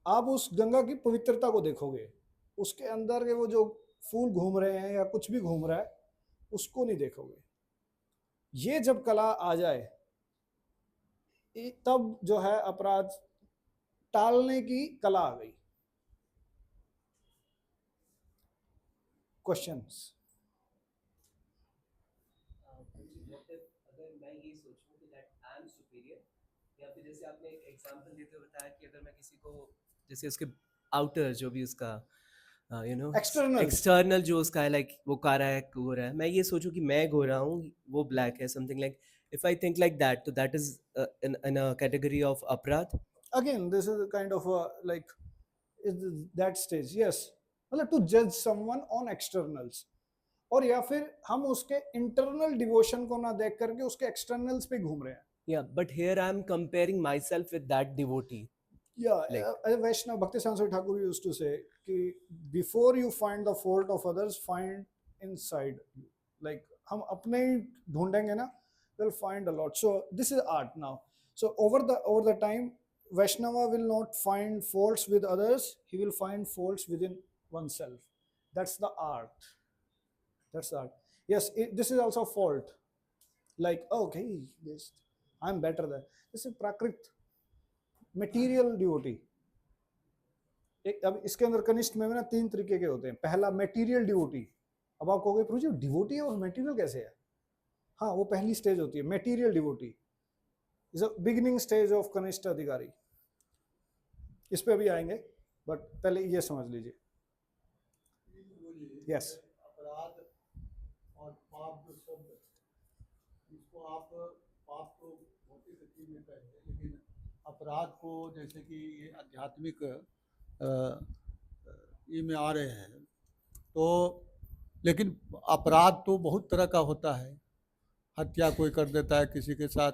आप उस गंगा की पवित्रता को देखोगे, उसके अंदर के वो जो फूल घूम रहे हैं या कुछ भी घूम रहा है उसको नहीं देखोगे। ये जब कला आ जाए तब जो है अपराध टालने की कला आ गई। क्वेश्चंस? अगर मैं ये सोचूं कि दैट आई एम सुपीरियर, या फिर जैसे आपने एक एग्जांपल देते हुए बताया कि अगर मैं किसी को जैसे उसके आउटर जो भी उसका यू नो एक्सटर्नल जो उसका है, लाइक वो काला है गोरा है, मैं ये सोचूं कि मैं गोरा हूँ वो ब्लैक है, something like, if I think like that, so that is in a category of aparadh. Again, this is a kind of like is that stage, yes, मतलब to judge someone on externals, और या फिर हम उसके internal devotion को ना देख करके उसके externals पे घूम रहे हैं। Yeah, but here I am comparing myself with that devotee. Yeah, like, Vaishnav Bhakti Saraswati Thakur used to say कि before you find the fault of others, find inside you. Like हम अपने ही ढूंढेंगे ना, will find a lot. So this is art now. So over the time, Vaishnava will not find faults with others, he will find faults within oneself. That's the art. That's art. Yes, this is also fault. Like, okay, this I'm better than this is prakrit, material devotee. अब इसके अंदर कनिष्ठ में ना 3 तरीके के होते हैं। पहला मेटीरियल डिवोटी। अब आप कहोगे प्रभु जी डिवोटी है और मेटीरियल कैसे है? हाँ, वो पहली स्टेज होती है, material devotee is a beginning stage of कनिष्ठ अधिकारी। इस पे अभी आएंगे, बट पहले ये समझ लीजिए। यस, अपराध और पाप जो शब्द, इसको आप पाप को भौतिक चीज में कहते हैं, लेकिन अपराध को जैसे कि ये आध्यात्मिक ये में आ रहे हैं, तो लेकिन अपराध तो बहुत तरह का होता है। हत्या कोई कर देता है किसी के साथ,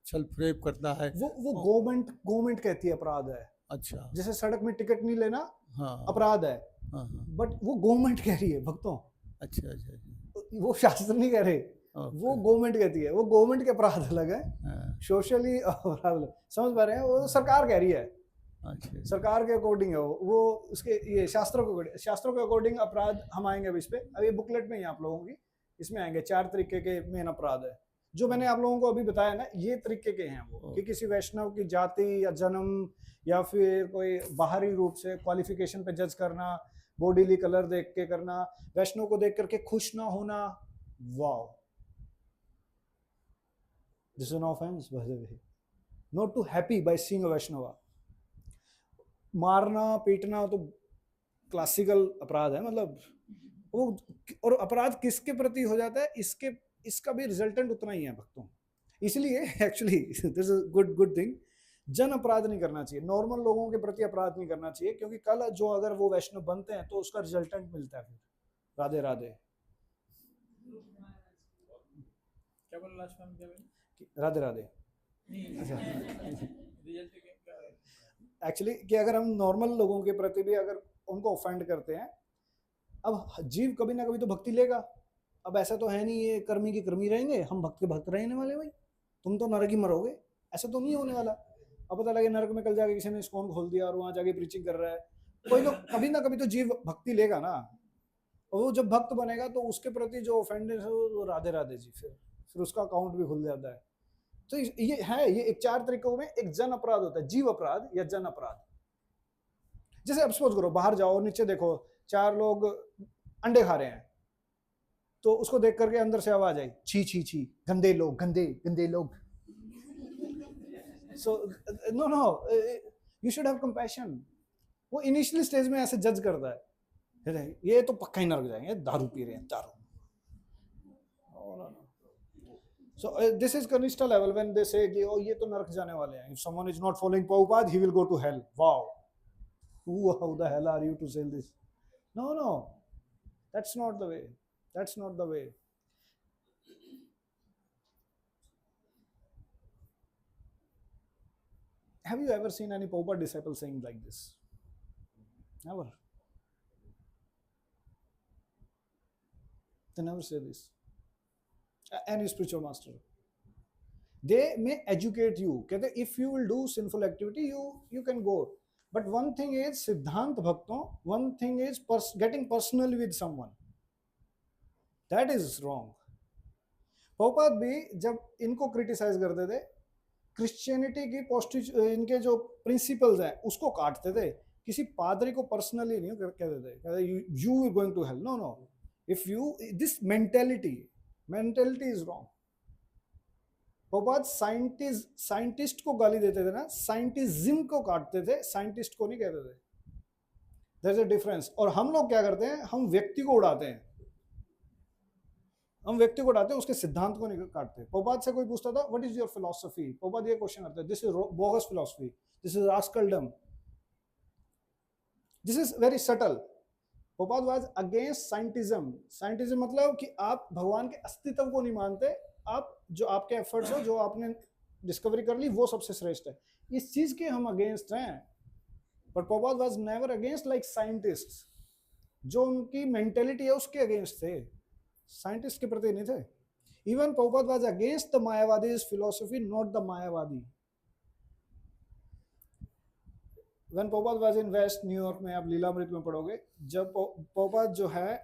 छल फरेब करता है। वो गवर्नमेंट कहती है अपराध है। अच्छा। जैसे सड़क में टिकट नहीं लेना हाँ अपराध है, हाँ हाँ। बट वो गवर्नमेंट कह रही है भक्तों, अच्छा अच्छा अच्छा। वो शास्त्र नहीं कह रहे, वो ओके। गवर्नमेंट कहती है। वो गवर्नमेंट के अपराध अलग है, हाँ, सोशली अपराध अलग। समझ पा रहे हैं? वो सरकार कह रही है, अच्छा। सरकार के अकॉर्डिंग है वो उसके ये शास्त्रों के अकॉर्डिंग अपराध हम आएंगे अब इस पे। अब ये बुकलेट में ही आप लोगों की इसमें आएंगे 4 तरीके के मेन अपराध है जो मैंने आप लोगों को अभी बताया ना, ये तरीके के हैं वो, कि किसी वैष्णव की जाति या जन्म या फिर कोई बाहरी रूप से क्वालिफिकेशन पे जज करना, बॉडीली कलर देख के करना, वैष्णव को देख करके खुश ना होना। Wow, this is an offence by the way, not to happy by seeing a Vaishnava. मारना पीटना तो क्लासिकल अपराध है, मतलब वो। और अपराध किसके प्रति हो जाता है, इसका भी रिजल्टेंट उतना ही है भक्तों। इसलिए actually this is good thing, जन अपराध नहीं करना चाहिए, नॉर्मल लोगों के प्रति अपराध नहीं करना चाहिए, क्योंकि कल जो अगर वो वैष्णव बनते हैं तो उसका रिजल्टेंट मिलता है फिर। राधे राधे। क्या बोला लास्ट में, क्या बोला? राधे राधे। अच्छा, रिजल्ट क्या है? एक्चुअली कि अगर हम नॉर्मल लोगों के प्रति भी अगर उनको ऑफेंड करते हैं, अब जीव कभी ना कभी तो भक्ति लेगा। अब ऐसा तो है नहीं ये कर्मी की कर्मी रहेंगे, हम भक्त के भक्त रहने वाले भाई, तुम तो नरक ही मरोगे, ऐसा तो नहीं होने वाला। अब पता लगे नरक में कल जाके किसी ने स्कॉन खोल दिया और वहां जाके प्रीचिंग कर रहा है, कोई तो कभी ना कभी तो जीव भक्ति लेगा ना। और वो जब भक्त बनेगा तो उसके प्रति जो ऑफेंडेड है वो राधे राधे जी, फिर उसका अकाउंट भी खुल जाता है। तो ये है, ये 4 तरीकों में एक जन अपराध होता है, जीव अपराध या जन अपराध। जैसे अब सपोज करो बाहर जाओ और नीचे देखो 4 लोग अंडे खा रहे हैं, तो उसको देख करके अंदर से आवाज आई, छी छी छी, गंदे लोग, गंदे गंदे लोग। So no you should have compassion. वो इनिशियल स्टेज में ऐसे जज करता है, ये तो पक्का ही नरक जाएंगे, दारू पी रहे हैं दारू। So this is Kanishta level when they say कि oh ये तो नरक जाने वाले हैं. If someone is not following Prabhupada, he will go to hell. Wow. How the hell are you to say this? No. That's not the way. That's not the way. Have you ever seen any Prabhupada disciple saying like this? Never. They never say this. Any spiritual master. They may educate you. कहते if you will do sinful activity, you can go. But one thing is सिद्धांत भक्तों, one thing is getting personally with someone. That is wrong. Prabhupada भी जब इनको क्रिटिसाइज करते थे, क्रिश्चियनिटी की इनके जो प्रिंसिपल्स हैं उसको काटते थे, किसी पादरी को पर्सनली नहीं कहते थे you are going to hell. No. If you this mentality is wrong. Prabhupada scientist को गाली देते थे ना, साइंटिज्म को काटते थे, साइंटिस्ट को नहीं कहते थे। There is a difference. और हम लोग क्या करते हैं, हम व्यक्ति को उड़ाते हैं, उसके सिद्धांत को नहीं काटते। प्रभुपाद से कोई पूछता था what is your philosophy, Prabhupada ये क्वेश्चन करते हैं, this is bogus philosophy, this is rascaldom, this is very subtle. Prabhupada was against scientism मतलब कि आप भगवान के अस्तित्व को नहीं मानते, आप जो आपके एफर्ट्स हो, जो आपने डिस्कवरी कर ली वो सबसे श्रेष्ठ है, इस चीज के हम अगेंस्ट हैं। But Prabhupada was never against like scientists, जो उनकी मेंटेलिटी है उसके अगेंस्ट थे, साइंटिस्ट के प्रति नहीं थे। Even Prabhupada was against the Mayavadi philosophy, not the Mayavadi. When Prabhupada was in West New York में, आप लीलामृत में पढ़ोगे, जब Prabhupada जो है,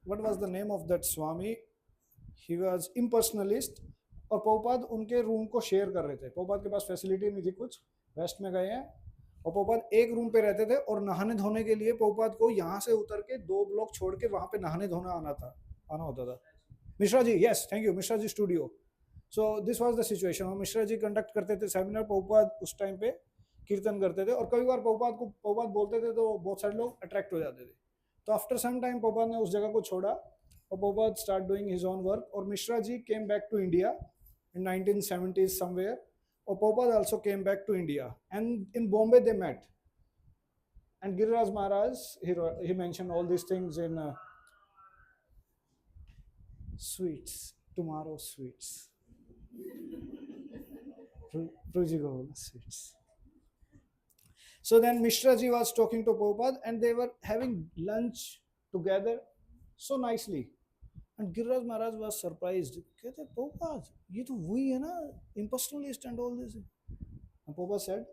what was the name of that Swami? He was impersonalist, और प्रभुपाद उनके रूम को शेयर कर रहे थे। प्रभुपाद के पास फैसिलिटी नहीं थी कुछ, वेस्ट में गए हैं, और प्रभुपाद एक रूम पे रहते थे, और नहाने धोने के लिए प्रभुपाद को यहाँ से उतर के 2 ब्लॉक छोड़ के वहाँ पे नहाने धोने आना होता था। Mishra ji, yes thank you, Mishra ji studio. So this was the situation. और मिश्रा जी कंडक्ट करते थे सेमिनार, प्रभुपाद उस टाइम पे कीर्तन करते थे, और कई बार प्रभुपाद बोलते थे तो बहुत सारे लोग अट्रैक्ट हो जाते थे। तो आफ्टर सम टाइम प्रभुपाद ने उस जगह को छोड़ा और Prabhupada start doing his own work, और Mishra ji came back to India in 1970s somewhere, और Prabhupada also came back to India, and in Bombay they met, and Giriraj Maharaj he mentioned all these things in sweets, tomorrow sweets. Pruji ko bola sweets. So then Mishra ji was talking to Prabhupada and they were having lunch together so nicely. And Giriraj Maharaj was surprised. कहते Prabhupada, ये तो वही है ना, impersonalist and all this. And Prabhupada said,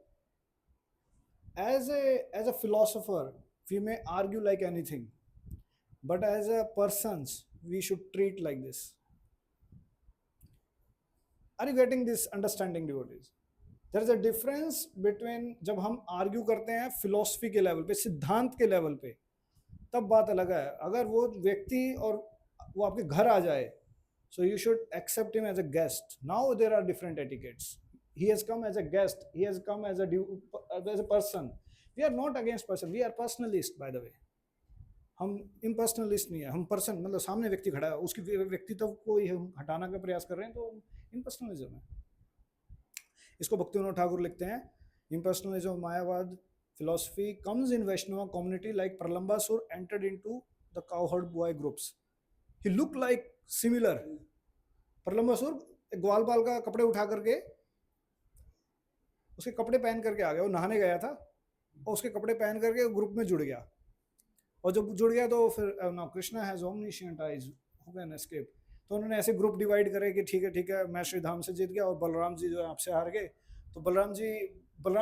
as a philosopher, we may argue like anything, but as a persons, we should treat like this. Are you getting this understanding, devotees? There is a difference between जब हम आर्ग्यू करते हैं फिलोसफी के लेवल पे, सिद्धांत के लेवल पे, तब बात अलग है. अगर वो व्यक्ति और वो आपके घर आ जाए, so you should accept him as a guest. Now there are different etiquettes. He has come as a guest. He has come as a person. We are not against person. We are personalist, by the way. हम impersonalist नहीं है. हम person मतलब सामने व्यक्ति खड़ा है, उसकी व्यक्तित्व को हम हटाना का प्रयास कर रहे हैं, तो impersonalism है. इसको भक्तिविनोद ठाकुर लिखते हैं, impersonalism मायावाद philosophy comes in Vaishnava community like Pralambasur entered into the cowherd boy groups. He looked like similar. Pralambasura ग्वाल बाल का कपड़े उठा करके उसके कपड़े पहन करके आ गया. वो नहाने गया था और उसके कपड़े पहन करके ग्रुप में जुड़ गया, और जब जुड़ गया तो फिर now Krishna has omniscient eyes, who can escape. तो उन्होंने ऐसे ग्रुप डिवाइड करे कि ठीक है मैं श्री धाम से जीत गया और बलराम जी जो है आपसे हार गए. तो बलराम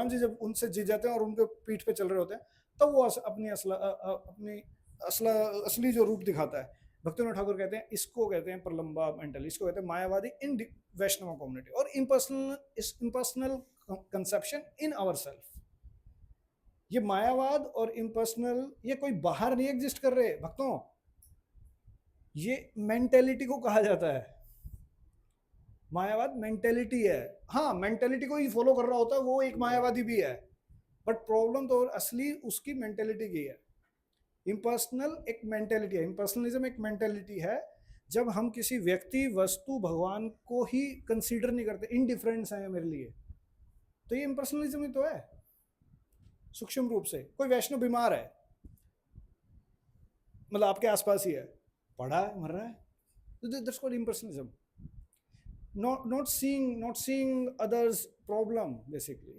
जी जब उनसे जीत जाते हैं और उनके पीठ पे चल रहे होते हैं, तब वो अपनी असली जो रूप दिखाता है. भक्तिविनोद ठाकुर कहते हैं इसको कहते हैं प्रलंबा मेंटल, इसको कहते हैं मायावादी इन वैष्णव कम्युनिटी, और इम्पर्सनल कंसेप्शन इन आवरसेल्फ. ये मायावाद और इम्पर्सनल ये कोई बाहर नहीं एग्जिस्ट कर रहे भक्तों, ये मेंटेलिटी को कहा जाता है. मायावाद मेंटेलिटी है. हाँ, मेंटेलिटी को ही फॉलो कर रहा होता है वो एक मायावादी भी है, बट प्रॉब्लम तो असली उसकी मेंटेलिटी की है. इम्पर्सनल एक मेंटेलिटी है, इम्पर्सनलिज्म एक मेंटेलिटी है. जब हम किसी व्यक्ति वस्तु भगवान को ही कंसीडर नहीं करते, इनडिफरेंस है मेरे लिए, तो ये इम्पर्सनलिज्म ही तो है सूक्ष्म रूप से. कोई वैष्णव बीमार है, मतलब आपके आसपास ही है, पड़ा है, मर रहा है, that's called impersonalism. not seeing others problem basically.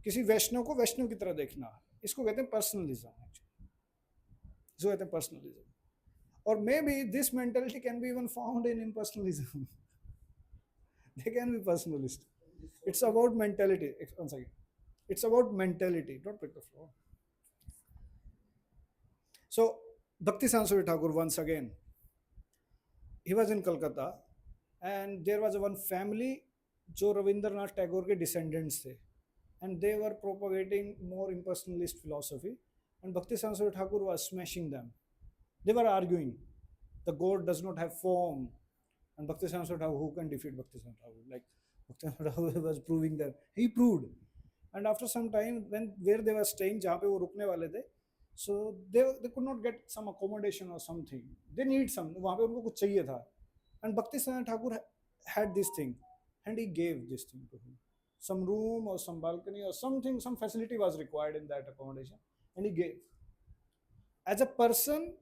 किसी वैष्णव को वैष्णव की तरह देखना, इसको कहते हैं पर्सनलिज्म. इसको कहते हैं पर्सनलिज्म. और may be this mentality can be even found in impersonalism. they can be personalist. It's about mentality. Once again, it's about mentality. Don't pick the floor. So Bhakti Sansuri Thakur, once again, he was in Calcutta and there was one family जो रविंद्रनाथ टैगोर के descendants थे, and they were propagating more impersonalist philosophy, and Bhakti Sansuri Thakur was smashing them. They were arguing the god does not have form, and Bhakti Sansuri Thakur, who can defeat Bhakti Sansuri Thakur? Like Bhakti Sansuri Thakur was proving that he proved. And after some time, where they were staying, जहाँ पे वो रुकने वाले थे, so they could not get some accommodation or something. They need some, वहाँ पे उनको कुछ चाहिए था, and Bhakti Sansuri Thakur had this thing, and he gave this thing to him. Some room or some balcony or something, some facility was required in that accommodation, and he gave. As a person,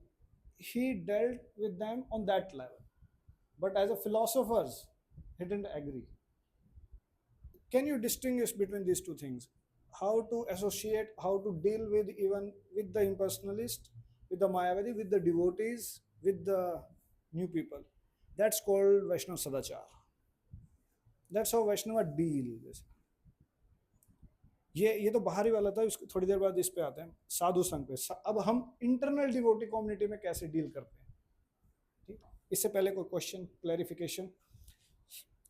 he dealt with them on that level, but as a philosopher, he didn't agree. Can you distinguish between these two things? How to associate, how to deal with even with the impersonalist, with the Mayavadi, with the devotees, with the new people? That's called Vaishnava Sadachar. That's how Vaishnava deal with. ये तो बाहरी वाला था. इसको थोड़ी देर बाद इस पे आते हैं साधु संघ पे. अब हम इंटरनल डिवोटी कम्युनिटी में कैसे डील करते हैं, ठीक. इससे पहले कोई question, clarification?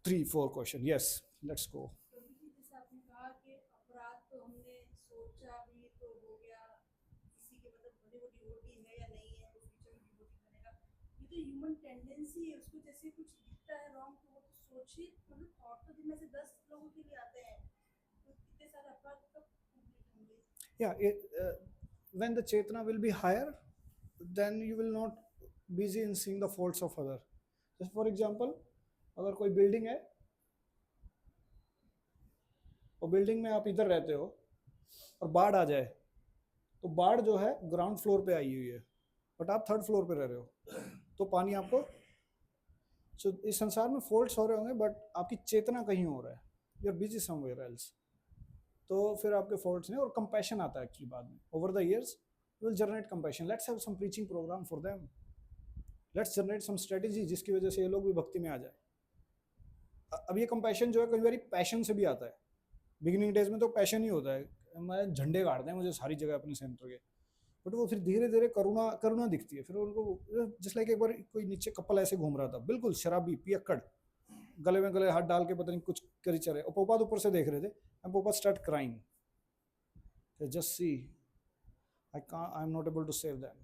3-4 question. Yes, let's go. जैसे आपने कहा कि अपराध तो हमने सोचा भी तो हो गया, किसी के मतलब भले वो डिवोटी है या नहीं है, वो फ्यूचर में डिवोटी बनेगा, ये तो ह्यूमन टेंडेंसी है. उसको जैसे कुछ दिखता है रॉन्ग तो वो तो सोचिए, मतलब थॉट तो दिन में से 10 लोगों के लिए आते हैं, तो कितने सारे अपराध कब कंप्लीट होंगे? Yeah, when the chetana will be higher, then you will not busy in seeing the faults of other. Just for example, अगर कोई बिल्डिंग है और बिल्डिंग में आप इधर रहते हो और बाढ़ आ जाए, तो बाढ़ जो है ग्राउंड फ्लोर पे आई हुई है, बट आप 3rd फ्लोर पे रह रहे हो, तो पानी आपको सो इस संसार में फॉल्ट्स हो रहे होंगे बट आपकी चेतना कहीं हो रहा है, you are busy somewhere else, तो फिर आपके फॉल्ट्स नहीं। और कंपैशन आता है एक्चुअली बाद में, over the years will generate compassion, let's have some preaching program for them, let's generate some strategy जिसकी वजह से ये लोग भी भक्ति में आ जाए। अब ये कंपैशन जो है कई बार पैशन से भी आता है, बिगिनिंग डेज में तो पैशन ही होता है, मैं झंडे गाड़ दें मुझे सारी जगह अपने सेंटर के, बट वो फिर धीरे धीरे करुणा करुणा दिखती है, फिर उनको जस्ट लाइक एक बार कोई नीचे कपल ऐसे घूम रहा था बिल्कुल शराबी पियक्कड़, गले में गले हाथ डाल के पता नहीं कुछ करी चले, और पोपाद ऊपर से देख रहे थे, and Prabhupada start crying, just see I am not able to save them,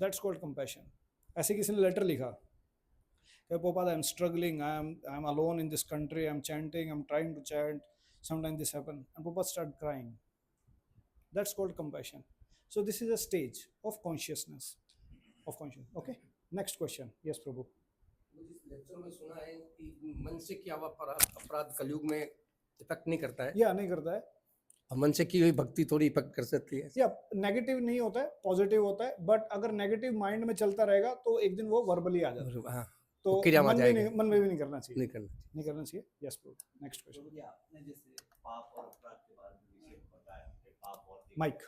that's called compassion. ऐसे किसी ने लेटर लिखा, Prabhupada I am struggling, I am alone in this country, I am chanting, I am trying to chant, sometimes this happen, and Prabhupada started crying. That's called compassion. So this is a stage of consciousness, okay, next question. Yes Prabhu. मुझे इस लेक्चर में सुना है कि मन से किया हुआ अपराध कलयुग में इफेक्ट नहीं करता है, या नहीं करता है, और मन से की हुई भक्ति थोड़ी इफेक्ट कर सकती है। या नेगेटिव नहीं होता है, पॉजिटिव होता है, बट अगर नेगेटिव माइंड में चलता रहेगा तो एक दिन वो वर्बली आ जाता है, हाँ, तो क्रिया में मन में जाएगा। नहीं, मन में भी नहीं करना चाहिए, नहीं करना। नहीं करना चाहिए। यस प्रभु, नेक्स्ट क्वेश्चन। प्रभु जी, आपने जैसे पाप और अपराध के बारे में विषय बताया कि पाप भौतिक माइक।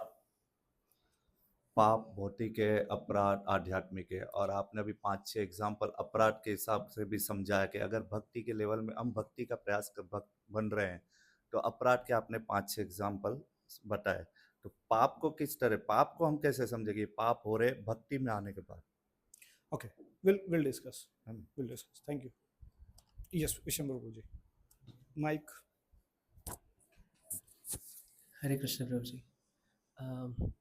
पाप भौतिक है, अपराध आध्यात्मिक है, और आपने अभी 5-6 एग्जाम्पल अपराध के हिसाब से भी समझाया कि अगर भक्ति के लेवल में हम भक्ति का प्रयास कर भक्त बन रहे हैं तो अपराध के आपने 5-6 एग्जाम्पल बताए। तो पाप को किस तरह, पाप को हम कैसे समझेंगे पाप हो रहे भक्ति में आने के बाद? Okay, we'll discuss, thank you. Yes Vishambhar Prabhu ji, mike. Hare Krishna Prabhu ji.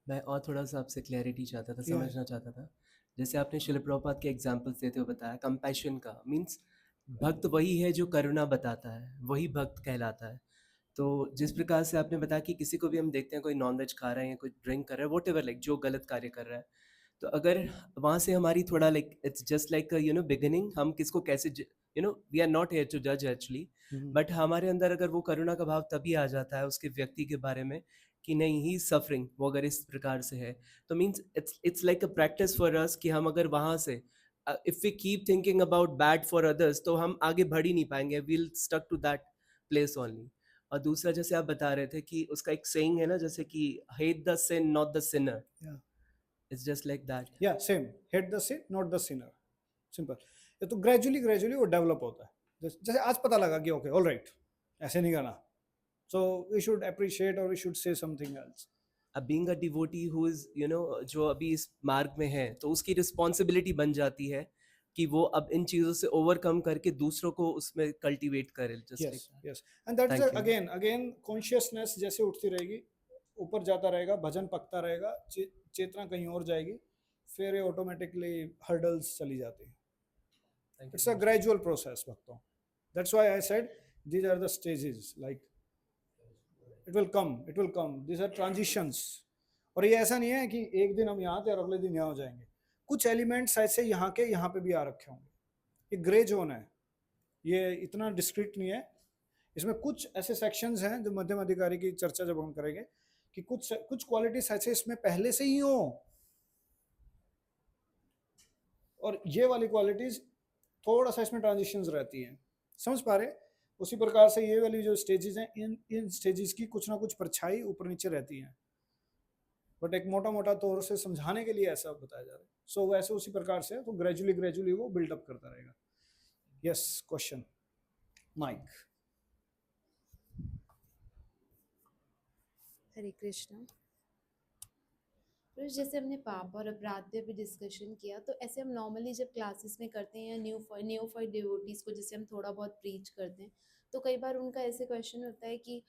मैं और थोड़ा सा आपसे क्लैरिटी चाहता था, समझना चाहता था। जैसे आपने शिल प्रभुपाद के एग्जाम्पल्स देते हुए बताया कंपैशन का, मीन्स भक्त वही है जो करुणा बताता है, वही भक्त कहलाता है। तो जिस प्रकार से आपने बताया कि किसी को भी हम देखते हैं कोई नॉनवेज खा रहा है या कोई ड्रिंक कर रहा है, वॉट एवर, लाइक जो गलत कार्य कर रहा है, तो अगर वहाँ से हमारी थोड़ा like it's just like beginning, हम किसको कैसे we are not here to जज एक्चुअली, बट हमारे अंदर अगर वो करुणा का भाव तभी आ जाता है उसके व्यक्ति के बारे में कि नहीं ही सफरिंग, वो अगर इस प्रकार से है, तो means it's like a practice for us कि हम अगर वहाँ से if we keep thinking about bad for others तो हम आगे बढ़ ही नहीं पाएंगे, we'll stuck to that place only. और दूसरा जैसे आप बता रहे थे कि उसका एक सेइंग है ना, जैसे कि hate the sin not the sinner, it's just like that. या same, hate the sin not the sinner, simple. ये तो ग्रेजुअली वो डेवलप होता है, जैसे आज पता लगा कि ओके ऑलराइट ऐसे नहीं करना, so we should appreciate or we should say something else. being a devotee who is जो अभी इस मार्ग में है, तो उसकी रिस्पॉन्सिबिलिटी बन जाती है कि वो अब इन चीज़ों से ओवरकम करके दूसरों को उसमें कल्टीवेट करे। yes and that is again consciousness जैसे उठती रहेगी, ऊपर जाता रहेगा, भजन पकता रहेगा, चेतना कहीं और जाएगी, फिर ये ऑटोमेटिकली हर्डल्स चली जाती है। इट्स अ ग्रेजुअल प्रोसेस भक्तों, that's why I said these are the stages, like it will come, these are transitions। और ये ऐसा नहीं है कि एक दिन हम यहाँ थे और अगले दिन यहाँ हो जाएंगे, कुछ एलिमेंट्स ऐसे यहाँ के यहाँ पे भी आ रखे होंगे, ये ग्रे जोन है, ये इतना डिस्क्रीट नहीं है, इसमें कुछ ऐसे सेक्शंस हैं जो मध्यम अधिकारी की चर्चा जब हम करेंगे कि कुछ क्वालिटीज ऐसे इसमें पहले से ही हो, और ये वाली क्वालिटीज थोड़ा सा इसमें ट्रांजिशंस रहती हैं, समझ पा रहे? उसी प्रकार से ये वाली जो स्टेजेस हैं, इन स्टेजेस की कुछ ना कुछ परछाई ऊपर नीचे रहती हैं, बट एक मोटा तौर से समझाने के लिए ऐसा बताया जा रहा है। सो वैसे उसी प्रकार से तो ग्रेजुअली वो बिल्डअप करता रहेगा। Yes question, mike. Hare Krishna. तो जैसे हमने पाप और अपराध पे भी डिस्कशन किया, तो ऐसे हम नॉर्मली जब क्लासेस में करते हैं न्यूफाइड डिवोटीज को जैसे हम थोड़ा बहुत प्रीच करते हैं, तो कई बार उनका ऐसे क्वेश्चन होता है कि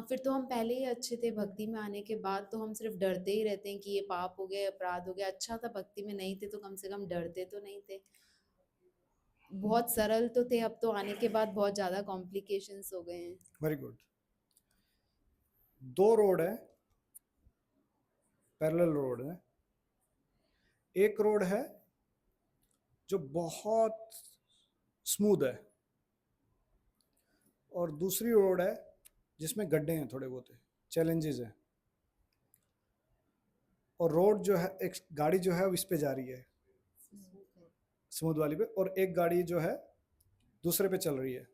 फिर तो हम पहले ही अच्छे थे, भक्ति में आने के बाद तो हम सिर्फ डरते ही रहते हैं कि ये पाप हो गया, अपराध हो गया, अच्छा था भक्ति में नहीं थे तो कम से कम डरते तो नहीं थे, बहुत सरल तो थे, अब तो आने के बाद बहुत ज़्यादा कॉम्प्लिकेशंस हो गए हैं। Very good. दो रोड है, पैरेलल रोड है। एक रोड है जो बहुत स्मूथ है, और दूसरी रोड है जिसमें गड्ढे हैं, थोड़े बहुत चैलेंजेस हैं, और रोड जो है, एक गाड़ी जो है इस पे जा रही है स्मूथ वाली पे, और एक गाड़ी जो है दूसरे पे चल रही है,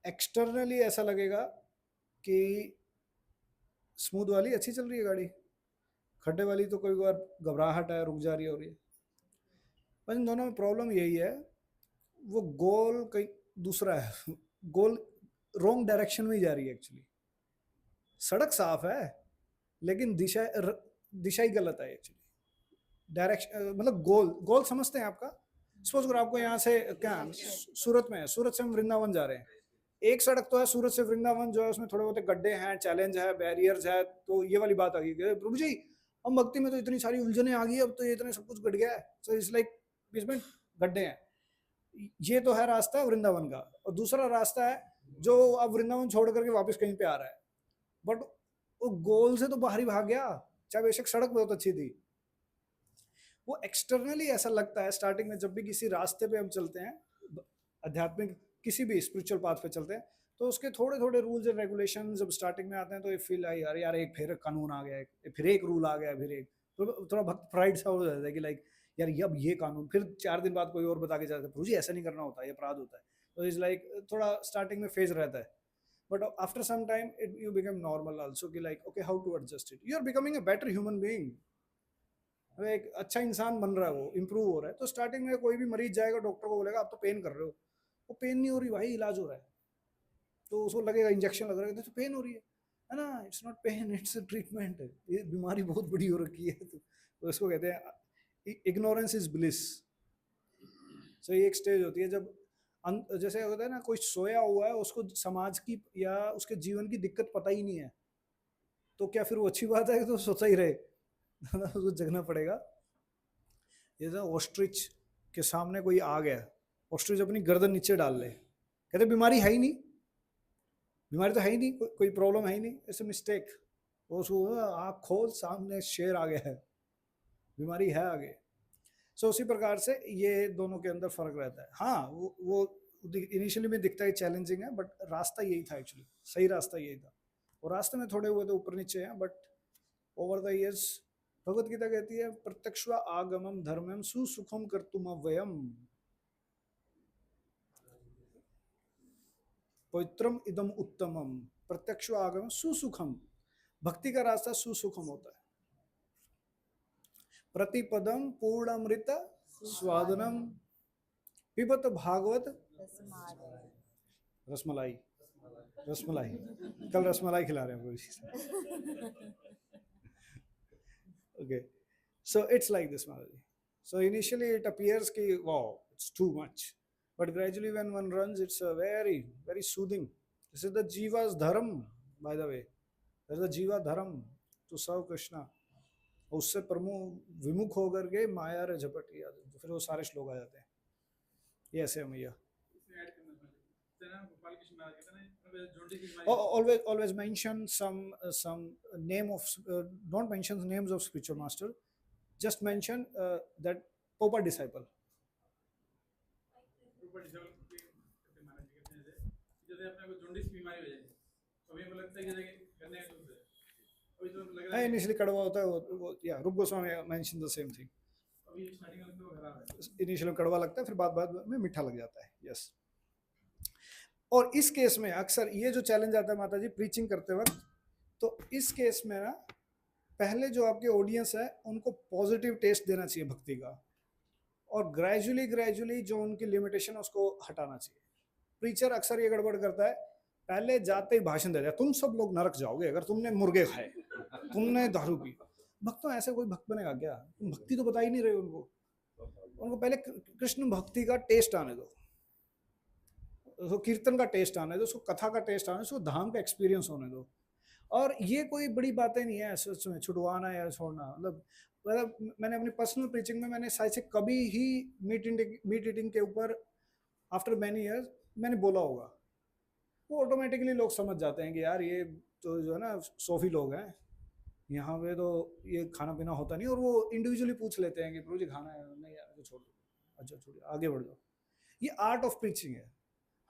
एक्सटर्नली ऐसा लगेगा कि स्मूथ वाली अच्छी चल रही है गाड़ी, खड्डे वाली तो कोई बार घबराहट है, रुक जा रही हो रही है। पर इन दोनों में प्रॉब्लम यही है, वो गोल कहीं दूसरा है, गोल रॉन्ग डायरेक्शन में ही जा रही है एक्चुअली। सड़क साफ है लेकिन दिशा ही गलत है एक्चुअली, डायरेक्शन मतलब गोल समझते हैं आपका। सपोज अगर आपको यहाँ से क्या सूरत में है, सूरत से हम वृंदावन जा रहे हैं, एक सड़क तो है सूरत से वृंदावन जो है उसमें थोड़े बहुत गड्ढे हैं, चैलेंज है, बैरियर्स है, तो ये वाली बात आ गई कि प्रभु जी हम भक्ति में तो इतनी सारी उलझने आ गई, अब तो ये इतने सब कुछ घट गया है, सो इट्स लाइक इसमें गड्ढे हैं। ये तो है रास्ता वृंदावन का, और दूसरा रास्ता है जो अब वृंदावन छोड़ करके वापस कहीं पे आ रहा है, बट वो गोल से तो बाहर ही भाग गया, चाहे बेशक सड़क बहुत अच्छी थी। वो एक्सटर्नली ऐसा लगता है स्टार्टिंग में, जब भी किसी रास्ते पे हम चलते हैं, आध्यात्मिक किसी भी स्पिरिचुअल पाथ पे चलते हैं, तो उसके थोड़े थोड़े रूल्स एंड रेगुलेशन जब स्टार्टिंग में आते हैं तो ये फील आई यार यार एक फिर कानून आ गया है, फिर एक रूल आ गया, फिर एक तो थोड़ा भक्त प्राइड सा हो जाता है कि लाइक यार अब ये कानून, फिर 4 दिन बाद कोई और बता के जाता है प्रभु जी ऐसा नहीं करना होता, ये अपराध होता है। तो इज लाइक थोड़ा स्टार्टिंग में फेज रहता है, but after some time it you become normal also कि like okay how to adjust it, you are becoming a better human being, एक अच्छा इंसान बन रहा है, वो इंप्रूव हो रहा है। तो स्टार्टिंग में कोई भी मरीज जाएगा डॉक्टर को बोलेगा आप तो पेन कर रहे हो, वो पेन नहीं हो रही भाई, इलाज हो रहा है, तो उसको लगेगा इंजेक्शन लग रहा है तो पेन हो रही है ना, it's not pain, it's treatment. ये बीमारी बहुत बड़ी हो रखी है, तो इसको कहते हैं इग्नोरेंस इज ब्लिस। सो ये एक स्टेज होती है जब जैसे होता है ना कोई सोया हुआ है, उसको समाज की या उसके जीवन की दिक्कत पता ही नहीं है, तो क्या फिर वो अच्छी बात है कि तो सोचा ही रहे उसको जगना पड़ेगा। जैसे ऑस्ट्रिच के सामने कोई आ गया, ऑस्ट्रिच अपनी गर्दन नीचे डाल ले, कहते बीमारी है ही नहीं, बीमारी तो है ही नहीं, कोई प्रॉब्लम है ही नहीं, इट्स अ मिस्टेक। वो आँख खोल, सामने शेर आ गया है, बीमारी है आगे। सो उसी प्रकार से ये दोनों के अंदर फर्क रहता है। हाँ वो इनिशियली में दिखता है चैलेंजिंग है, बट रास्ता यही था एक्चुअली, सही रास्ता यही था। और रास्ते में थोड़े हुए तो ऊपर नीचे हैं, but over the years Bhagavad Gita कहती है प्रत्यक्ष्वा आगमम धर्मम सुसुखम कर्तुम अव्ययम, पवित्रम इदम उत्तमम, प्रत्यक्ष आगम सुसुखम, भक्ति का रास्ता सुसुखम होता है। प्रतिपदम पूर्णामृत स्वादनम पिबत भागवत रसमलाई, रसमलाई कल रसमलाई खिला रहे हैं okay. So it's like this Maharaj. So initially it appears कि wow it's too much, but gradually when one runs it's a very soothing. This is the jiva's dharm, by the way, there is a jiva dharm to serve Krishna। उससे प्रमुख विमुख होकर के माया रे झपटी, फिर वो सारे श्लोक आ जाते हैं। ये ऐसे है मैया। always mention some name of don't mention names of spiritual master, just mention that Popa disciple। जैसे अपने को जॉन्डिस बीमारी हो जाए तो हमें लगता है कि करने का दूध है, अभी तो लग रहा है इनिशियली कड़वा होता है वो या रूप Goswami mention the same thing, अभी स्टार्टिंग में तो खराब है, इनिशियली कड़वा लगता है, फिर बाद में मीठा लग जाता है। यस। और इस केस में अक्सर ये जो चैलेंज आता है माता जी प्रीचिंग करते वक्त, तो इस केस में ना पहले जो आपके ऑडियंस है उनको पॉजिटिव टेस्ट देना चाहिए भक्ति का, और ग्रेजुअली जो उनकी लिमिटेशन है उसको हटाना चाहिए। प्रीचर अक्सर ये गड़बड़ करता है, पहले जाते ही भाषण दे दिया तुम सब लोग नरक जाओगे अगर तुमने मुर्गे खाए, तुमने दारू पी। भक्तों ऐसे कोई भक्त बनेगा क्या? तुम भक्ति तो बता ही नहीं रहे उनको पहले कृष्ण भक्ति का टेस्ट आने दो, उसको कीर्तन का टेस्ट आने दो, उसको कथा का टेस्ट आने दो, उसको धाम का एक्सपीरियंस होने दो। और ये कोई बड़ी बातें नहीं है सच में छुड़वाना या छोड़ना। मतलब मैंने अपनी पर्सनल प्रीचिंग में मैंने शायद से कभी ही मीट ईटिंग के ऊपर आफ्टर मैनी ईयर्स मैंने बोला होगा, वो ऑटोमेटिकली लोग समझ जाते हैं कि यार ये तो जो है ना सोफी लोग हैं, यहाँ पे तो ये खाना पीना होता नहीं, और वो इंडिविजुअली पूछ लेते हैं कि प्रभु जी खाना है, नहीं यार तो छोड़ दो, अच्छा छोड़िए आगे बढ़ जाओ। ये आर्ट ऑफ प्रीचिंग है,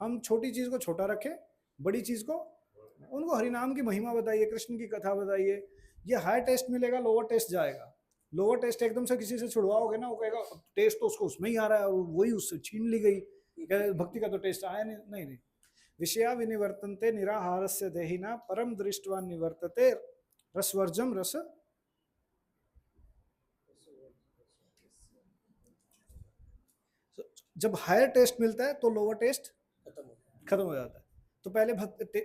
हम छोटी चीज़ को छोटा रखें, बड़ी चीज़ को उनको हरिनाम की महिमा बताइए, कृष्ण की कथा बताइए। ये हाई टेस्ट मिलेगा, लोअर टेस्ट जाएगा, लोअर टेस्ट एकदम से किसी से छुड़वाओगे ना, वो कहेगा टेस्ट तो उसको उसमें ही आ रहा है और वही उससे छीन ली गई, भक्ति का तो टेस्ट आया नहीं। नहीं नहीं, विषया विनिवर्तन्ते निराहारस्य देहिना परम दृष्ट्वा निवर्तते रसवर्जम रस। जब हायर टेस्ट मिलता है तो लोअर टेस्ट खत्म हो जाता है। तो पहले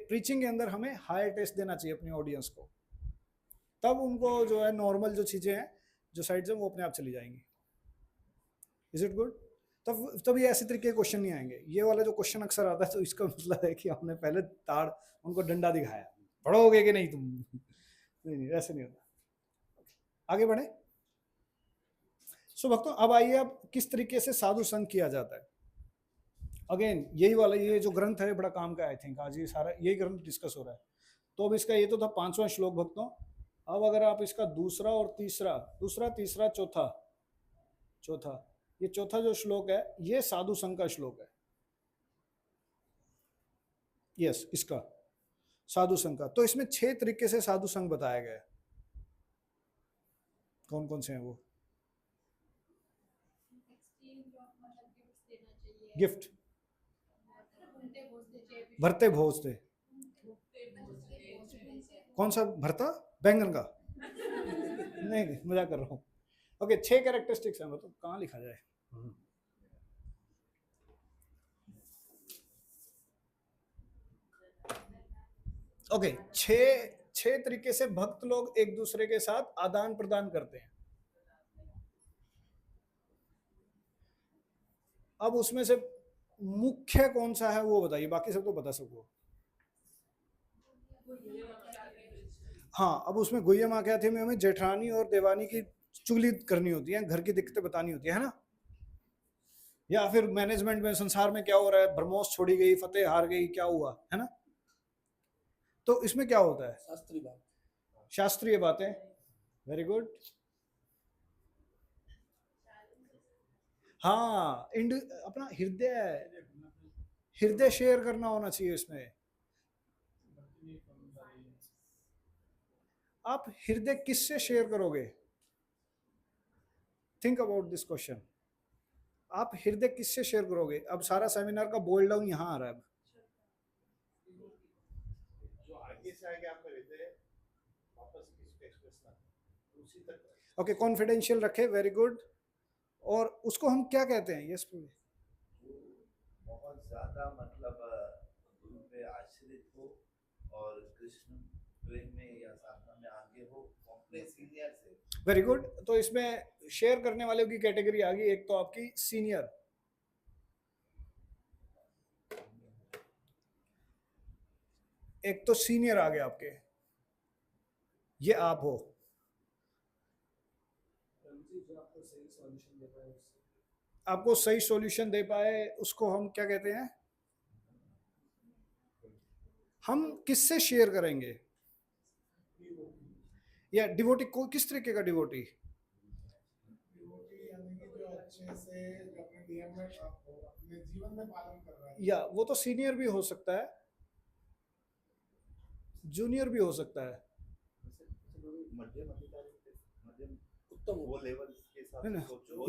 प्रीचिंग के अंदर हमें हायर टेस्ट देना चाहिए अपनी ऑडियंस को, तब उनको जो है नॉर्मल जो चीज़ें हैं जो साइड से वो अपने आप चली जाएंगी। Is it good? तब ये ऐसे तरीके के क्वेश्चन नहीं आएंगे। ये वाला जो क्वेश्चन अक्सर आता है तो इसका मतलब है कि हमने पहले ताड़ उनको डंडा दिखाया, पढ़ोगे कि नहीं तुम। नहीं, ऐसे नहीं होता। आगे बढ़े। सो भक्तों अब आइए, अब किस तरीके से साधु संग किया जाता है। अगेन यही वाला, ये जो ग्रंथ है बड़ा काम का, आई थिंक आज ये सारा यही ग्रंथ डिस्कस हो रहा है। तो अब इसका ये तो था 5वां श्लोक भक्तों। अब अगर आप इसका दूसरा और तीसरा, तीसरा चौथा, ये चौथा जो श्लोक है ये साधु संघ का श्लोक है। यस, इसका साधु संघ का। तो इसमें 6 तरीके से साधु संघ बताया गया है। कौन कौन से हैं वो? गिफ्ट, भरते भोज थे। कौन सा भरता? बैंगन का? नहीं, मजाक कर रहा हूँ। ओके, 6 कैरेक्टरिस्टिक्स हैं, मतलब कहाँ लिखा जाए। ओके, 6 तरीके से भक्त लोग एक दूसरे के साथ आदान प्रदान करते हैं। अब उसमें से मुख्य कौन सा है वो बताइए, बाकी सब तो बता सको। हाँ, अब उसमें गुह्यम आख्याति में हमें जेठानी और देवानी की चुगली करनी होती है, घर की दिक्कतें बतानी होती है ना। या फिर मैनेजमेंट में, संसार में क्या हो रहा है, ब्रह्मोस छोड़ी गई, फतेह हार गई, क्या हुआ है ना। तो इसमें क्या होता है? शास्त्रीय बात, शास्त्रीय बातें। Very good. हाँ, अपना हृदय शेयर करना होना चाहिए इसमें। आप हृदय किससे शेयर करोगे? Think about this question. आप हृदय किससे शेयर करोगे? अब सारा सेमिनार का बोल डाउन यहाँ आ रहा है। जो आगे से आगे आपका हृदय वापस किसको एक्सप्रेस ना उसी तक। ओके, कॉन्फिडेंशियल रखे। Very good. और उसको हम क्या कहते हैं? यस, बहुत ज्यादा मतलब गुरु पे आश्रित हो और कृष्ण प्रेम में या साधना में आगे हो, अपने सीनियर से। Very good. तो इसमें शेयर करने वालों की कैटेगरी आ गई। एक तो आपकी सीनियर, आ गया आपके, ये आप हो। आपको सही सॉल्यूशन दे पाए उसको हम क्या कहते हैं? हम किससे शेयर करेंगे? या डिवोटी को, किस तरीके का डिवोटी? अच्छे से अपने नियम में अपने जीवन में पालन कर रहा है। या वो तो सीनियर भी हो सकता है, जूनियर भी हो सकता है। मध्यम उत्तम वो लेवल के साथ सोचो,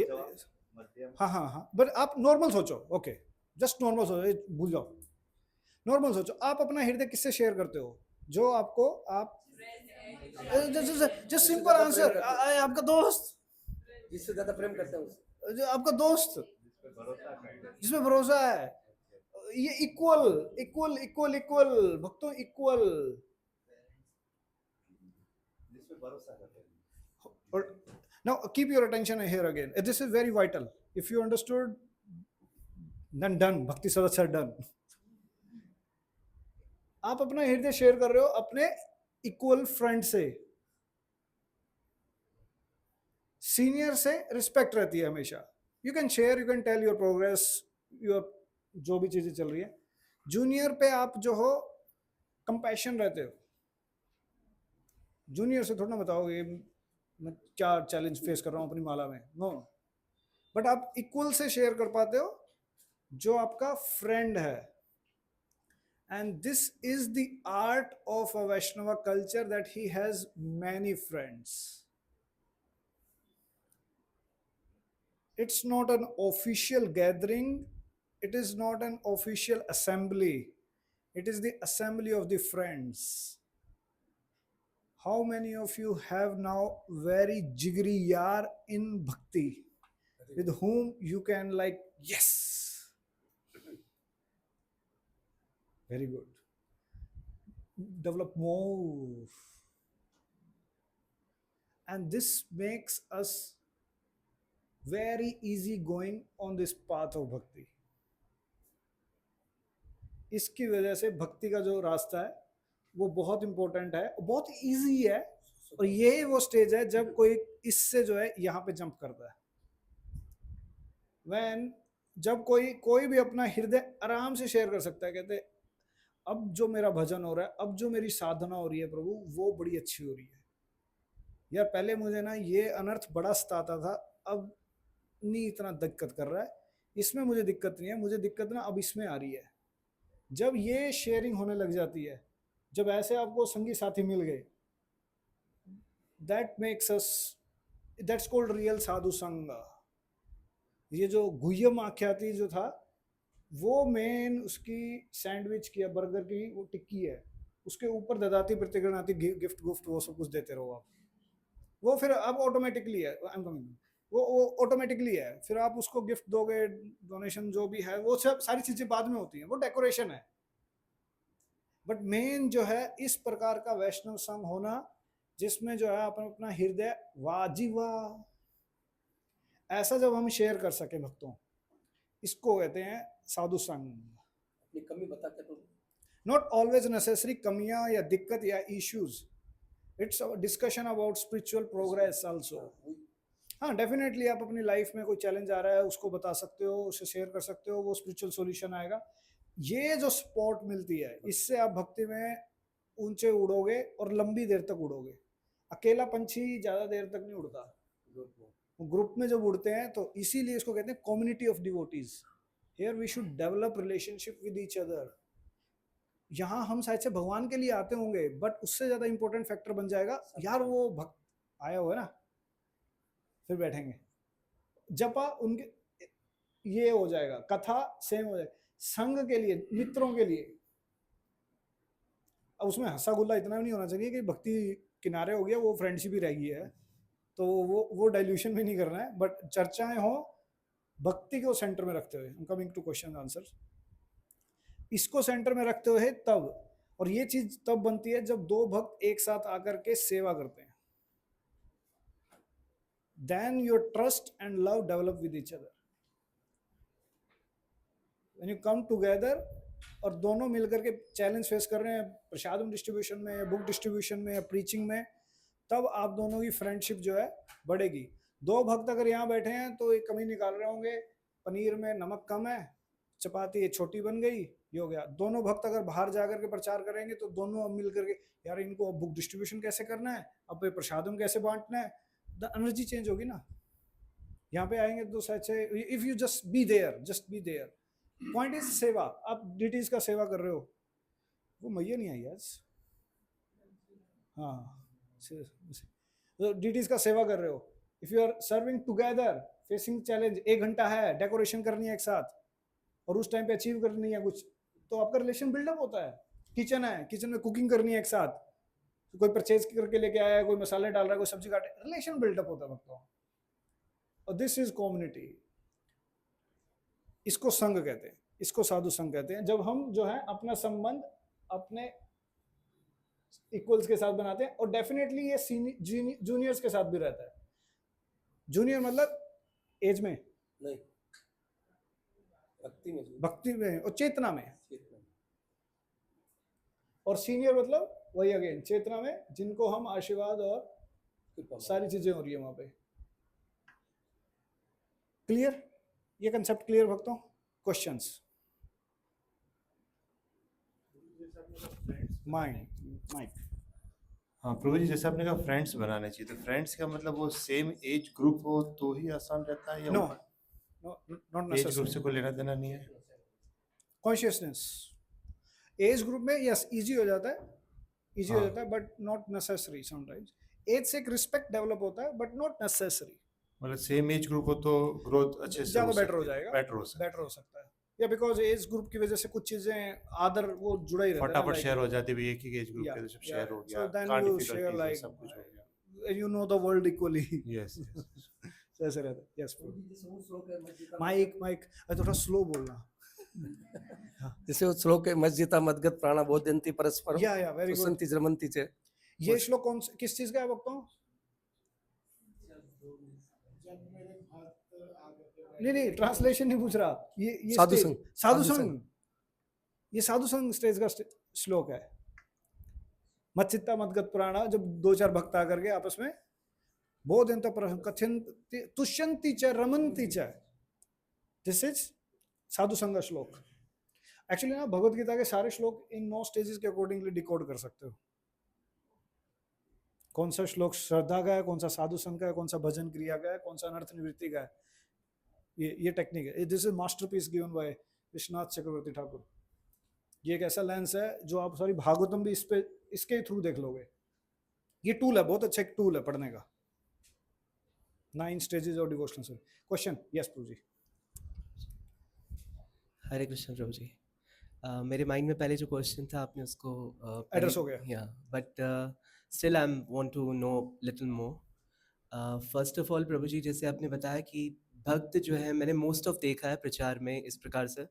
मध्यम। हाँ, बट आप नॉर्मल सोचो। ओके, जस्ट नॉर्मल सोचो, भूल जाओ। नॉर्मल सोचो, आप अपना हृदय किससे शेयर करते हो? जो आपको, आप जस्ट सिंपल आंसर, आपका दोस्त, जिससे ज्यादा प्रेम करते हैं उससे। जो आपका दोस्त जिसमें भरोसा है। ये इक्वल भक्तों, इक्वल जिसमें भरोसा करते हैं। Now keep your attention here again. This is very vital. If you understood, then done. Bhakti Sadasya done. आप अपना हृदय शेयर कर रहे हो अपने इक्वल फ्रेंड से। सीनियर से रिस्पेक्ट रहती है हमेशा। You can share, you can tell your progress, your जो भी चीजें चल रही है। जूनियर पे आप जो हो कंपैशन रहते हो। जूनियर से थोड़ा ना बताओगे मैं क्या चैलेंज फेस कर रहा हूँ अपनी माला में, नो। बट आप इक्वल से शेयर कर पाते हो जो आपका फ्रेंड है। And this is the art of a Vaishnava culture, that he has many friends. It's not an official gathering, it is not an official assembly, it is the assembly of the friends. How many of you have now very jigri yaar in bhakti with whom you can like, yes, very good, develop more, and this makes us very easy going on this path of bhakti. इसकी वजह से भक्ति का जो रास्ता है वो बहुत इंपॉर्टेंट है, बहुत इजी है, और ये वो स्टेज है जब कोई इससे जो है यहाँ पे जंप करता है। When जब कोई भी अपना हृदय आराम से शेयर कर सकता है, कहते अब जो मेरा भजन हो रहा है, अब जो मेरी साधना हो रही है प्रभु, वो बड़ी अच्छी हो रही है यार, पहले मुझे ना ये अनर्थ बड़ा सताता था, अब नहीं इतना दिक्कत कर रहा है, इसमें मुझे दिक्कत नहीं है, मुझे दिक्कत ना अब इसमें आ रही है। जब ये शेयरिंग होने लग जाती है, जब ऐसे आपको संगी साथी मिल गए, that makes us, that's called real sadhu sang. ये जो गुह्यम आख्याति जो था, वो मेन उसकी सैंडविच की या बर्गर की वो टिक्की है, उसके ऊपर ददाती प्रतिगृणाती गिफ्ट गुफ्ट वो सब कुछ देते रहो आप, वो फिर अब ऑटोमेटिकली है, आई एम कमिंग, वो ऑटोमेटिकली है, फिर आप उसको गिफ्ट दोगे, डोनेशन जो भी है, वो सब सारी चीजें बाद में होती हैं, वो डेकोरेशन है। बट मेन जो है इस प्रकार का वैष्णव संघ होना, जिसमें जो है अपन अपना हृदय वाजिवा ऐसा जब हम शेयर कर सके भक्तों, इसको कहते हैं साधु संघ। अपनी कमी बता के तो नॉट ऑलवेज नेसेसरी कमियां या दिक्कत या issues, it's discussion about spiritual progress also. हाँ, डेफिनेटली आप अपनी लाइफ में कोई चैलेंज आ रहा है, उसको बता सकते हो, उसे शेयर कर सकते हो, वो स्पिरिचुअल सॉल्यूशन आएगा। ये जो सपोर्ट मिलती है, इससे आप भक्ति में ऊंचे उड़ोगे और लंबी देर तक उड़ोगे। अकेला पंछी ज्यादा देर तक नहीं उड़ता, ग्रुप में जब उड़ते हैं तो इसीलिए इसको कहते हैं community of devotees. Here we should develop relationship with each other. यहाँ हम शायद से भगवान के लिए आते होंगे, बट उससे ज्यादा इंपॉर्टेंट फैक्टर बन जाएगा यार वो भक्त आया हुआ है ना, फिर बैठेंगे जपा उनके, ये हो जाएगा, कथा सेम हो जाएगा, संघ के लिए, मित्रों के लिए। अब उसमें हंसा गुल्ला इतना भी नहीं होना चाहिए कि भक्ति किनारे हो गया, वो फ्रेंडशिप ही रह गई है, तो वो डाइल्यूशन भी नहीं करना है, बट चर्चाएं हो भक्ति को सेंटर में रखते हुए। कमिंग टू क्वेश्चन आंसर, इसको सेंटर में रखते हुए तब, और ये चीज तब बनती है जब दो भक्त एक साथ आकर के सेवा करते हैं, then your trust and love develop with each other. When you come together और दोनों मिलकर के चैलेंज फेस कर रहे हैं प्रसादम डिस्ट्रीब्यूशन में या बुक डिस्ट्रीब्यूशन में या प्रीचिंग में, तब आप दोनों की फ्रेंडशिप जो है बढ़ेगी। दो भक्त अगर यहाँ बैठे हैं तो एक कमी निकाल रहे होंगे, पनीर में नमक कम है, चपाती छोटी बन गई, ये हो गया। दोनों भक्त अगर बाहर जाकर के प्रचार करेंगे तो दोनों अब मिल करके यार इनको बुक डिस्ट्रीब्यूशन कैसे करना है, अब प्रसादम कैसे बांटना है, द एनर्जी चेंज होगी ना। यहाँ पे आएंगे तो शायद से, if you just be there, point is seva. आप डिटीज का सेवा कर रहे हो, वो मैया नहीं आई आज, हाँ, डिटीज का सेवा कर रहे हो, if you are serving together, facing challenge, 1 घंटा है, डेकोरेशन करनी है एक साथ और उस टाइम पे अचीव करनी है कुछ, तो आपका रिलेशन बिल्डअप होता है। किचन है, किचन में कुकिंग करनी है एक साथ, तो कोई परचेज करके लेके आया है, कोई मसाले डाल रहा है, कोई सब्जी काटे, रिलेशन बिल्डअप होता है भक्तों, और दिस इज कम्युनिटी। इसको संघ कहते हैं, इसको साधु संघ कहते हैं। जब हम जो है अपना संबंध अपने इक्वल्स के साथ बनाते हैं, और डेफिनेटली ये जूनियर्स के साथ भी रहता है। जूनियर मतलब एज में नहीं, भक्ति में और चेतना में, और सीनियर मतलब वही अगेन चेतना में, जिनको हम आशीर्वाद और सारी चीजें हो रही है वहां पे। क्लियर, ये कंसेप्ट क्लियर भक्तों? क्वेश्चंस? माइक। हाँ प्रभु जी, जैसे आपने कहा फ्रेंड्स बनाने चाहिए, तो फ्रेंड्स का मतलब वो सेम एज ग्रुप हो तो ही आसान रहता है, या नो नॉट एज ग्रुप से कोई लेना देना नहीं है? कॉन्शियसनेस एज ग्रुप में यस इजी हो जाता है, इजी हो जाता है, but not necessary. Sometimes age से एक रिस्पेक्ट डेवलप होता है, बट नॉट नेसेसरी। मतलब सेम एज ग्रुप हो तो ग्रोथ अच्छे से ज़्यादा हो बेटर हो सकती है, जाएगा, बेटर हो सकता बेटर हो सकता है, या बिकॉज एज ग्रुप की वजह से कुछ चीज़ें आदर वो जुड़ा ही है, रहता है ना, फटाफट like, शेयर हो जाती है भी, एक ही एज ग्रुप yeah, के तो सब yeah, शेयर हो so गया, then कहाँ you share डिफिकल्टीज है, like, सब कुछ हो गया। you know the world equally. Yes So ऐसे रहता है, yes bro. जैसे वो श्लोक है मस्जिद माइक थोड़ा स्लो बोलना. जैसे वो श्लोक है मस्जिदा मदगत प्राणा बोधयन्ति परस्परम या वेरी गुड. सुसंति रमन्ति च। ये श्लोक कौन किस चीज का है बताओ? नहीं ट्रांसलेशन नहीं पूछ रहा, ये साधु stage- संघ, साधु साधु संघ, ये साधु संघ स्टेज का श्लोक है. मच्चित्ता मदगत पुराणा, जब दो चार भक्त आकर के आपस में बोधयन्त कथयन्ति तुष्यन्ति च रमन्ति च, दिस इज साधु संघ का श्लोक. एक्चुअली ना भगवत गीता के सारे श्लोक इन 9 स्टेजेस के अकॉर्डिंगली डिकोड कर सकते हो. कौन सा श्लोक श्रद्धा का है, कौन सा साधु संघ का है, कौन सा भजन क्रिया का है, कौन सा अनर्थ निवृत्ति का है. ये टेक्निक है. This is masterpiece given by Vishwanath Chakravarti Thakur. ये एक ऐसा लेंस है जो आप सारी भागवतम भी इसके थ्रू देख लोगे. ये टूल है, बहुत अच्छा एक टूल है पढ़ने का. 9 stages of devotional. Question? Yes Prabhu ji. Hare Krishna Prabhu ji. मेरे माइंड में पहले जो क्वेश्चन था आपने उसको Address हो गया. या but still I want to know little more. First of all Prabhu ji, जैसे आपने बताया कि भक्त जो है, मैंने मोस्ट ऑफ देखा है प्रचार में इस प्रकार से,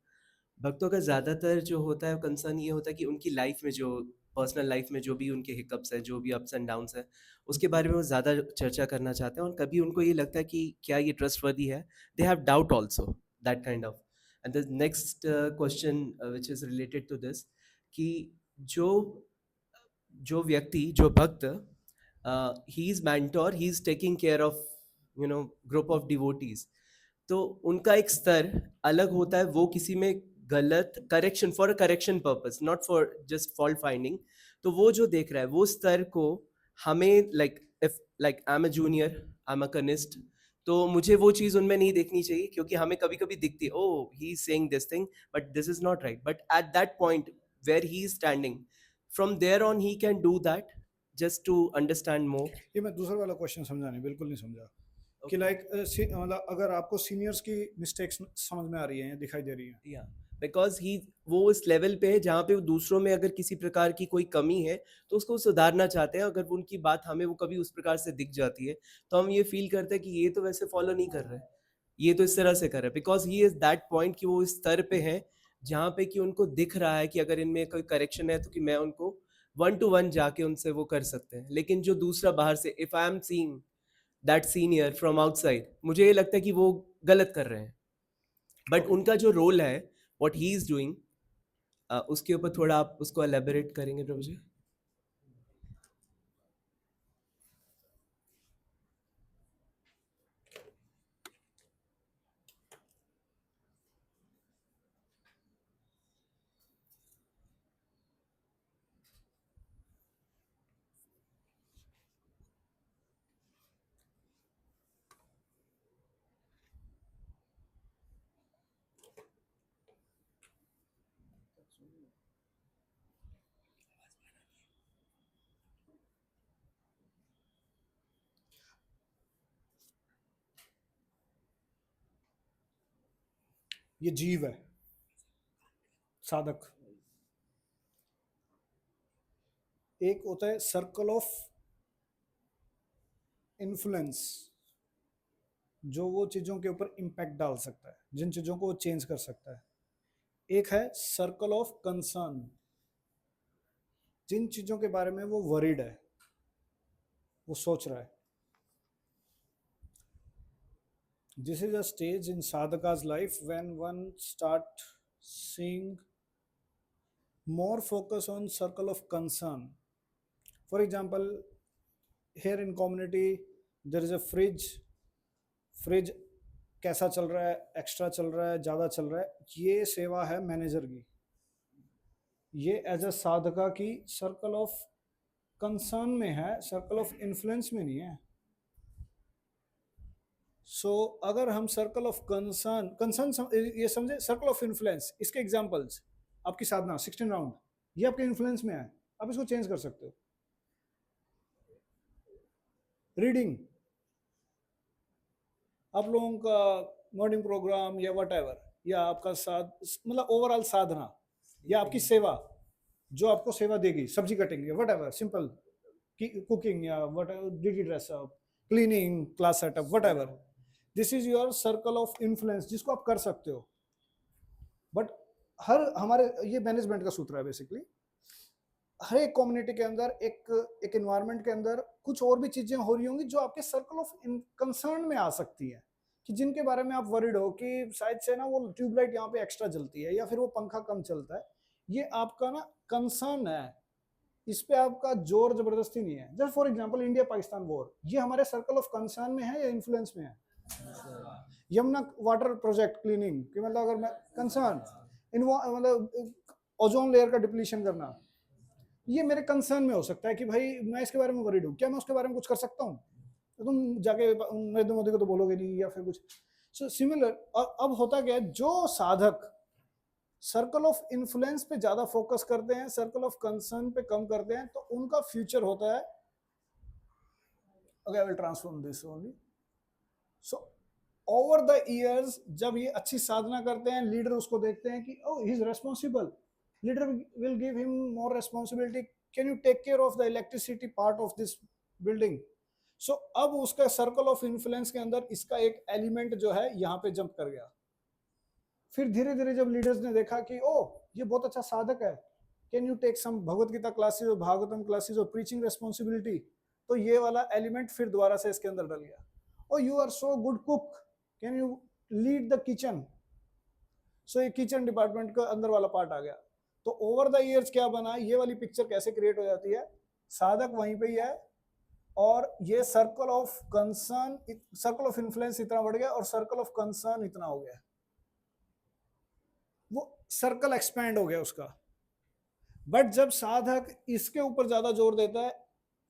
भक्तों का ज़्यादातर जो होता है कंसर्न ये होता है कि उनकी लाइफ में जो पर्सनल लाइफ में जो भी उनके हिकअप्स है, जो भी अप्स एंड डाउन्स है, उसके बारे में वो ज़्यादा चर्चा करना चाहते हैं. और कभी उनको ये लगता है कि क्या ये ट्रस्टवर्दी है, they have doubt also, that kind of. And the next question which is related to this, कि जो व्यक्ति, जो भक्त, he is mentor, he is taking care of group of devotees, तो उनका एक स्तर अलग होता है. वो किसी में गलत correction, for a correction purpose, not for just fault finding, तो वो जो देख रहा है वो स्तर को हमें like I am a junior, I am a kanishtha, तो मुझे वो चीज़ उनमें नहीं देखनी चाहिए, क्योंकि हमें कभी कभी दिखती है, oh he is saying this thing but this is not right. But at that point where he is standing, from there on he can do that just to understand more. ये मैं दूसरा वाला क्वेश्चन समझा नहीं, बिल्कुल नहीं समझा. कि लाइक मतलब अगर आपको सीनियर्स की मिस्टेक्स समझ में आ रही हैं, दिखाई दे रही हैं, या बिकॉज ही वो उस लेवल पे है जहाँ पे वो दूसरों में अगर किसी प्रकार की कोई कमी है तो उसको सुधारना चाहते हैं. अगर उनकी बात हमें वो कभी उस प्रकार से दिख जाती है तो हम ये फील करते हैं कि ये तो वैसे फॉलो नहीं कर रहे, ये तो इस तरह से कर रहे, because he is that point कि वो इस स्तर पे है जहाँ पे कि उनको दिख रहा है कि अगर इनमें कोई करेक्शन है तो कि मैं उनको 1 to 1 जाके उनसे वो कर सकते हैं. लेकिन जो दूसरा बाहर से, if I am seeing that senior from outside, मुझे ये लगता है कि वो गलत कर रहे हैं. बट उनका जो रोल है, व्हाट ही इज डूइंग, उसके ऊपर थोड़ा आप उसको एलेबोरेट करेंगे प्रभु जी? ये जीव है साधक. एक होता है सर्कल ऑफ इन्फ्लुएंस, जो वो चीज़ों के ऊपर इम्पैक्ट डाल सकता है, जिन चीज़ों को वो चेंज कर सकता है. एक है सर्कल ऑफ कंसर्न, जिन चीज़ों के बारे में वो वरीड है, वो सोच रहा है. This is a stage in sadhaka's life when one start seeing more focus on circle of concern. For example, here in community there is a fridge कैसा चल रहा है, एक्स्ट्रा चल रहा है, ज़्यादा चल रहा है, ये सेवा है मैनेजर की. ये एज अ साधका की सर्कल ऑफ कंसर्न में है, सर्कल ऑफ इन्फ्लुएंस में नहीं है. सो अगर हम सर्कल ऑफ कंसर्न ये समझे, सर्कल ऑफ इन्फ्लुएंस, इसके एग्जांपल्स आपकी साधना 16 राउंड, ये आपके इन्फ्लुएंस में है, आप इसको चेंज कर सकते हो. रीडिंग, आप लोगों का मॉर्निंग प्रोग्राम या वट या आपका मतलब ओवरऑल साधना या आपकी सेवा, जो आपको सेवा देगी, सब्जी कटिंग या वट सिंपल कुकिंग या what deity dress up, cleaning, class setup, what this is your circle of influence जिसको आप कर सकते हो। बट हमारे ये मैनेजमेंट का सूत्र है बेसिकली, हर एक कम्युनिटी के अंदर एक एनवायरनमेंट के अंदर कुछ और भी चीजें हो रही होंगी जो आपके सर्कल ऑफ कंसर्न में आ सकती है, कि जिनके बारे में आप वरीड हो कि शायद से ना वो ट्यूबलाइट यहाँ पे एक्स्ट्रा जलती है या फिर वो पंखा कम चलता है, ये आपका ना कंसर्न है, इस पे आपका जोर जबरदस्ती नहीं है। Just for example India Pakistan war, ये हमारे सर्कल ऑफ कंसर्न में है या इन्फ्लुएंस में है? यमुना वाटर प्रोजेक्ट क्लीनिंग कि मतलब अगर मैं कंसर्न मतलब ओजोन लेयर का डिप्लीशन करना, ये मेरे कंसर्न में हो सकता है कि भाई मैं इसके बारे में वरीड हूँ, क्या मैं उसके बारे में कुछ कर सकता हूँ? तो तुम जाके नरेंद्र मोदी को तो बोलोगे नहीं या फिर कुछ। सो सिमिलर, अब होता क्या है, जो साधक सर्कल ऑफ इन्फ्लुएंस पे ज्यादा फोकस करते हैं, सर्कल ऑफ कंसर्न पे कम करते हैं, तो उनका फ्यूचर होता है, okay I will transform this only. So over the years जब ये अच्छी साधना करते हैं, लीडर उसको देखते हैं कि oh he is responsible, leader will give him more responsibility, can you take care of the electricity part of this building. So अब उसका सर्कल ऑफ इन्फ्लुएंस के अंदर इसका एक एलिमेंट जो है यहाँ पे जंप कर गया। फिर धीरे धीरे जब लीडर्स ने देखा कि ओ ये बहुत अच्छा साधक है, can you take some Bhagavad Gita classes और भागवतम क्लासेस और प्रीचिंग रेस्पॉन्सिबिलिटी, तो ये वाला एलिमेंट फिर दोबारा से इसके अंदर डल गया। Oh you are so good cook, can you lead the kitchen, so ये किचन डिपार्टमेंट का अंदर वाला पार्ट आ गया। तो ओवर द इयर्स क्या बना, ये वाली पिक्चर कैसे क्रिएट हो जाती है, साधक वहीं पे ही है और ये circle of concern, circle of influence इतना बढ़ गया और सर्कल ऑफ कंसर्न इतना हो गया, वो सर्कल एक्सपैंड हो गया उसका। बट जब साधक इसके ऊपर ज्यादा जोर देता है,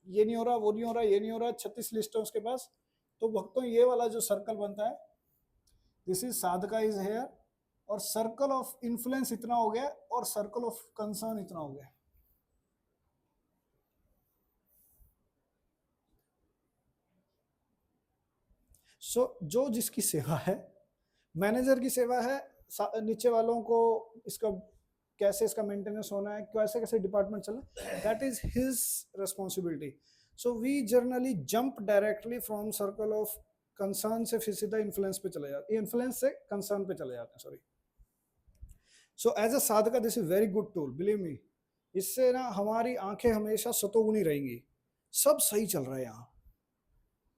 ये नहीं हो रहा, वो नहीं हो रहा, ये नहीं हो रहा, 36 लिस्ट है उसके पास, तो भक्तों ये वाला जो सर्कल बनता है, this is sadhaka is here, और सर्कल ऑफ इन्फ्लुएंस इतना हो गया और सर्कल ऑफ कंसर्न इतना हो गया। सो जो जिसकी सेवा है, मैनेजर की सेवा है नीचे वालों को इसका कैसे इसका मेंटेनेंस होना है, कैसे कैसे डिपार्टमेंट चलना, that is his responsibility. So we generally jump directly from circle of concern से फिर सीधा इन्फ्लुएंस पे चले जाते हैं, इन्फ्लुएंस से कंसर्न पे चले जाते हैं, सॉरी। सो एज अ साधका this is very good tool, believe me. इससे ना हमारी आंखें हमेशा सतोगुणी रहेंगी, सब सही चल रहा है, यहाँ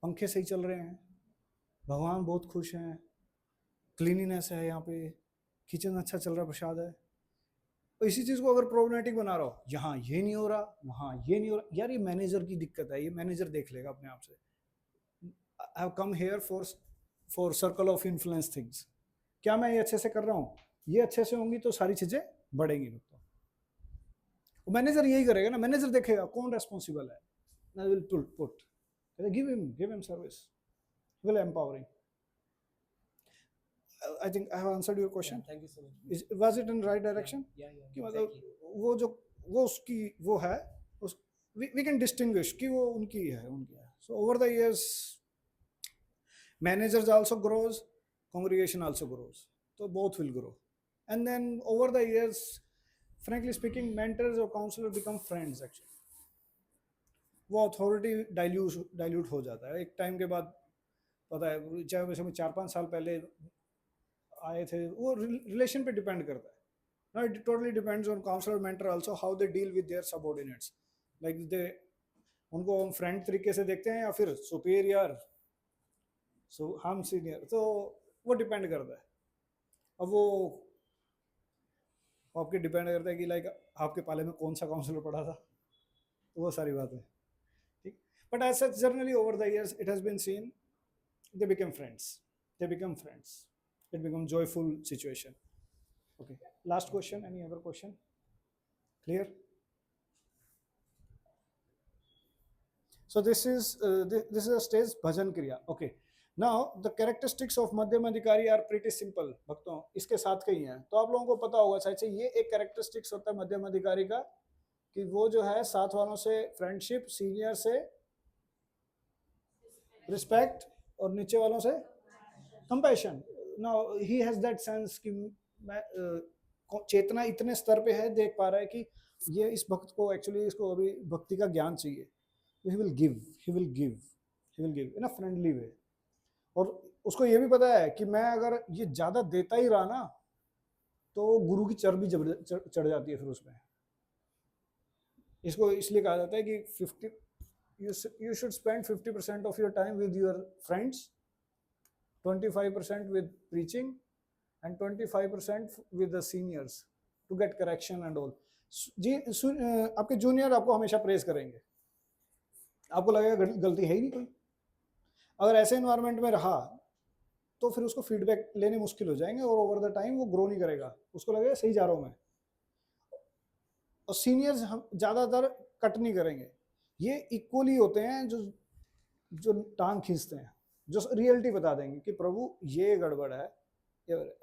पंखे सही चल रहे हैं, भगवान बहुत खुश हैं, क्लीनिनेस है यहाँ पे, किचन अच्छा चल रहा है, प्रसाद है। तो इसी चीज़ को अगर प्रॉब्लमेटिक बना रहा हो, यहाँ ये नहीं हो रहा, वहाँ ये नहीं हो रहा, यार ये मैनेजर की दिक्कत है, ये मैनेजर देख लेगा अपने आप से। I have come here for circle of influence things, क्या मैं ये अच्छे से कर रहा हूँ, ये अच्छे से होंगी तो सारी चीज़ें बढ़ेंगी। तो मैनेजर यही करेगा ना, मैनेजर देखेगा कौन रेस्पॉन्सिबल है, I will put give him service, will empowering. I think I have answered your question. Thank you so much. Was it in right direction? Yeah. कि मतलब Exactly. वो जो वो उसकी वो है, we can distinguish कि वो उनकी है। So over the years managers also grows, congregation also grows, so both will grow, and then over the years frankly speaking mentors or counselors become friends actually। वो अथॉरिटी डाइल्यूट हो जाता है एक टाइम के बाद, पता है चाहे वैसे में 4-5 साल पहले आए थे, वो रिलेशन पे डिपेंड करता है ना, it totally depends on counsellor mentor also how they deal with their subordinates, like they उनको हम फ्रेंड तरीके से देखते हैं या फिर सुपीरियर, सो हम सीनियर, तो वो डिपेंड करता है। अब वो आपके डिपेंड करता है कि लाइक आपके पाले में कौन सा काउंसलर पढ़ा था, तो वो सारी बात है, ठीक। But as such generally over the years it has been seen they become friends, it become joyful situation। Okay, last question, any other question? Clear? So this is a stage bhajan kriya। Okay, now the characteristics of madhyam adhikari are pretty simple भक्तों, इसके साथ कई हैं, तो आप लोगों को पता होगा शायद से ये एक कैरेक्टरिस्टिक्स होता है मध्यम अधिकारी का कि वो जो है साथ वालों से फ्रेंडशिप, सीनियर से रिस्पेक्ट और नीचे वालों से compassion, now he has that sense कि मैं चेतना इतने स्तर पे है, देख पा रहा है कि ये इस भक्त को एक्चुअली इसको अभी भक्ति का ज्ञान चाहिए, he will give, he will give, he will give in a friendly way. और उसको ये भी पता है कि मैं अगर ये ज्यादा देता ही रहा ना तो गुरु की चर्बी चढ़ जाती है फिर उसमें। इसको इसलिए कहा जाता है कि 50 you should spend 50% of your time with your friends, 25% with preaching and 25% with the seniors to get correction and all. जी आपके जूनियर आपको हमेशा प्रेज करेंगे, आपको लगेगा गलती है ही नहीं कोई। अगर ऐसे एनवायरनमेंट में रहा तो फिर उसको फीडबैक लेने मुश्किल हो जाएंगे और ओवर द टाइम वो ग्रो नहीं करेगा, उसको लगेगा सही जा रहा हूँ मैं। और सीनियर्स हम ज़्यादातर कट नहीं करेंगे, ये इक्वली होते हैं जो टांग खींचते हैं, जो रियलिटी बता देंगे कि प्रभु ये गड़बड़ है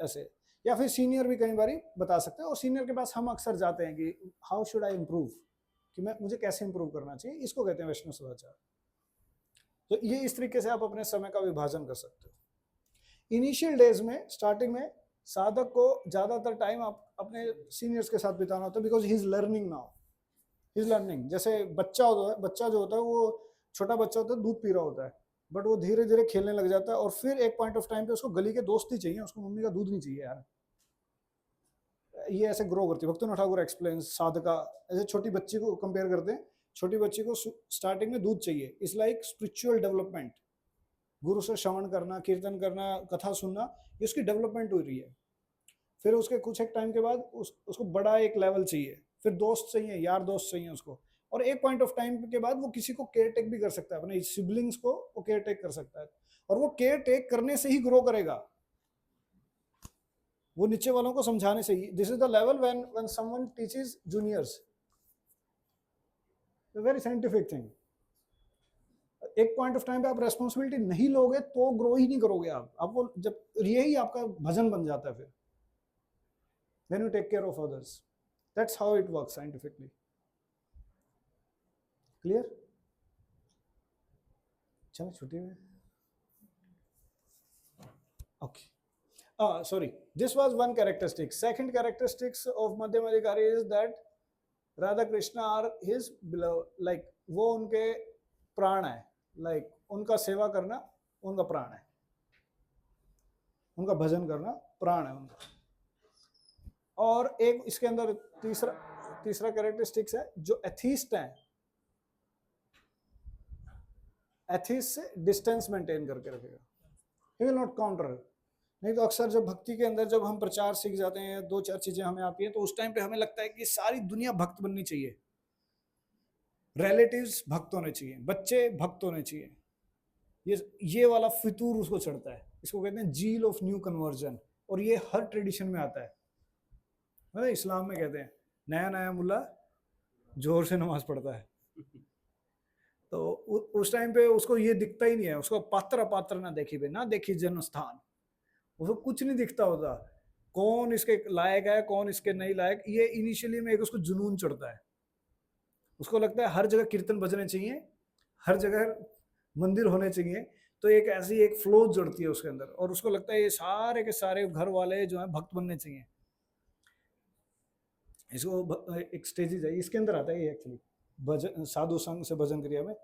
ऐसे। या फिर सीनियर भी कई बार बता सकते हैं, और सीनियर के पास हम अक्सर जाते हैं कि हाउ शुड आई इम्प्रूव, कि मुझे कैसे इम्प्रूव करना चाहिए। इसको कहते हैं वैष्णव सदाचार। तो ये इस तरीके से आप अपने समय का विभाजन कर सकते हो। इनिशियल डेज में, स्टार्टिंग में साधक को ज़्यादातर टाइम आप अपने सीनियर्स के साथ बिताना होता है, because he is learning now, he is learning. जैसे बच्चा होता है, बच्चा जो होता है वो छोटा बच्चा होता है, दूध पी रहा होता है, बट वो धीरे धीरे खेलने लग जाता है और फिर एक पॉइंट ऑफ टाइम पे उसको गली के दोस्त ही चाहिए, उसको मम्मी का दूध नहीं चाहिए यार। ये ऐसे ग्रो करती है। भक्तिनाथ ठाकुर एक्सप्लेन साधका, ऐसे छोटी बच्ची को कंपेयर करते हैं, छोटी बच्ची को स्टार्टिंग में दूध चाहिए, इट्स लाइक स्पिरिचुअल डेवलपमेंट। गुरु से श्रवण करना, कीर्तन करना, कथा सुनना, ये उसकी डेवलपमेंट हो रही है। फिर उसके कुछ एक टाइम के बाद उसको बड़ा एक लेवल चाहिए, फिर दोस्त चाहिए, यार दोस्त चाहिए उसको, और एक पॉइंट ऑफ टाइम के बाद वो किसी को केयर टेक भी कर सकता है, अपने सिबलिंग्स को वो केयर टेक कर सकता है, और वो केयर टेक करने से ही ग्रो करेगा, वो नीचे वालों को समझाने से ही। This is the level when someone teaches juniors, very scientific thing. एक पॉइंट ऑफ टाइम पे आप रेस्पॉन्सिबिलिटी नहीं लोगे तो ग्रो ही नहीं करोगे आप, आपको जब ये ही आपका भजन बन जाता है फिर, when you take care of others. That's how it works scientifically. Clear? चलो छुट्टी में। Okay. Sorry. This was one characteristic. Second characteristics of Madhyama Adhikari is that Radha Krishna are his beloved. Like वो उनके प्राण है, like उनका सेवा करना उनका प्राण है, उनका भजन करना प्राण है उनका। और एक इसके अंदर तीसरा कैरेक्टरिस्टिक्स है, जो एथीस्ट हैं, एथीस्ट से डिस्टेंस मेंटेन करके रखेगा, ही विल नॉट काउंटर। नहीं तो अक्सर जब भक्ति के अंदर जब हम प्रचार सीख जाते हैं, दो चार चीजें हमें आती हैं, तो उस टाइम पे हमें लगता है कि सारी दुनिया भक्त बननी चाहिए, रिलेटिव्स भक्त होने चाहिए, बच्चे भक्त होने चाहिए, ये वाला फितूर उसको चढ़ता है। इसको कहते हैं जील ऑफ न्यू कन्वर्जन, और ये हर ट्रेडिशन में आता है। मतलब इस्लाम में कहते हैं नया नया मुल्ला जोर से नमाज पढ़ता है, तो उस टाइम पे उसको ये दिखता ही नहीं है, उसको पात्र अपात्र ना देखी बे, ना देखी जन्म स्थान, उसको कुछ नहीं दिखता होता, कौन इसके लायक है कौन इसके नहीं लायक। ये इनिशियली में एक उसको जुनून चढ़ता है, उसको लगता है हर जगह कीर्तन बजने चाहिए, हर जगह मंदिर होने चाहिए, तो एक ऐसी एक फ्लो जड़ती है उसके अंदर, और उसको लगता है ये सारे के सारे घर वाले जो है भक्त बनने चाहिए। इसको एक स्टेजेस है, इसके अंदर आता है ये एक्चुअली भजन, साधु संघ से भजन क्रिया में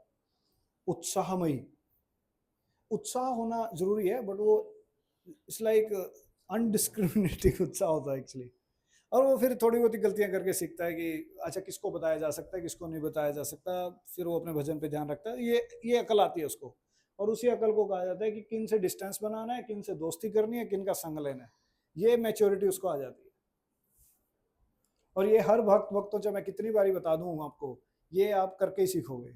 उत्साहमयी, उत्साह होना जरूरी है, बट वो इट्स लाइक अनडिस्क्रिमिनेटिंग उत्साह होता है एक्चुअली। और वो फिर थोड़ी बहुत गलतियां करके सीखता है कि अच्छा किसको बताया जा सकता है किसको नहीं बताया जा सकता, फिर वो अपने भजन पे ध्यान रखता है। ये अकल आती है उसको, और उसी अकल को कहा जाता है कि किन से डिस्टेंस बनाना है, किन से दोस्ती करनी है, किन का संग लेना है, ये मैच्योरिटी उसको आ जाती है। और ये हर भक्तों से मैं कितनी बारी बता दूं आपको, ये आप करके ही सीखोगे,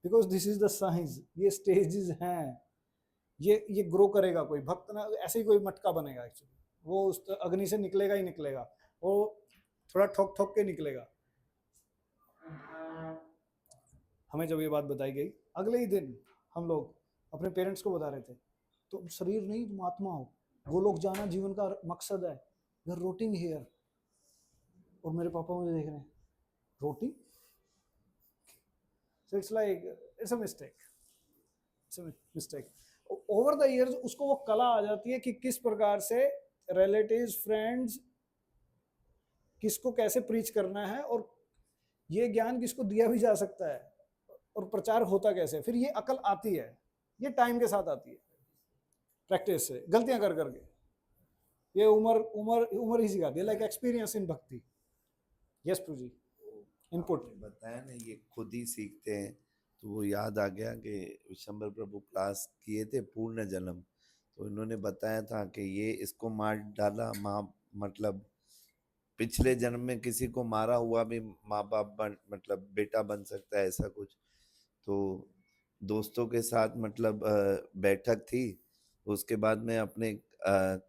because this is the science, ये स्टेजेस हैं, ये ग्रो करेगा। कोई भक्त ना ऐसे ही कोई मटका बनेगा एक्चुअली, वो उस अग्नि से निकलेगा ही निकलेगा, वो थोड़ा ठोक ठोक के निकलेगा। हमें जब ये बात बताई गई, अगले ही दिन हम लोग अपने पेरेंट्स को बता रहे थे, तो शरीर नहीं तुम आत्मा हो, गोलोक जाना जीवन का मकसद है, यू आर रोटिंग हियर। और मेरे पापा मुझे देख रहे हैं, रोटी, so it's like it's a mistake, it's a mistake। Over the years उसको वो कला आ जाती है कि किस प्रकार से रिलेटिव्स, फ्रेंड्स, किसको कैसे प्रीच करना है, और ये ज्ञान किसको दिया भी जा सकता है, और प्रचार होता कैसे, फिर ये अकल आती है, ये टाइम के साथ आती है, प्रैक्टिस से, गलतियां कर करके। ये उम्र उम्र उम्र ही सिखाती है, लाइक एक्सपीरियंस इन भक्ति। यस प्रभु जी, इनपुट। आपने बताया ना ये खुद ही सीखते हैं, तो वो याद आ गया कि विशंबर प्रभु क्लास किए थे पूर्ण जन्म, तो इन्होंने बताया था कि ये इसको मार डाला, माँ मतलब पिछले जन्म में किसी को मारा हुआ भी माँ बाप मतलब बेटा बन सकता है, ऐसा कुछ। तो दोस्तों के साथ मतलब बैठक थी, उसके बाद में अपने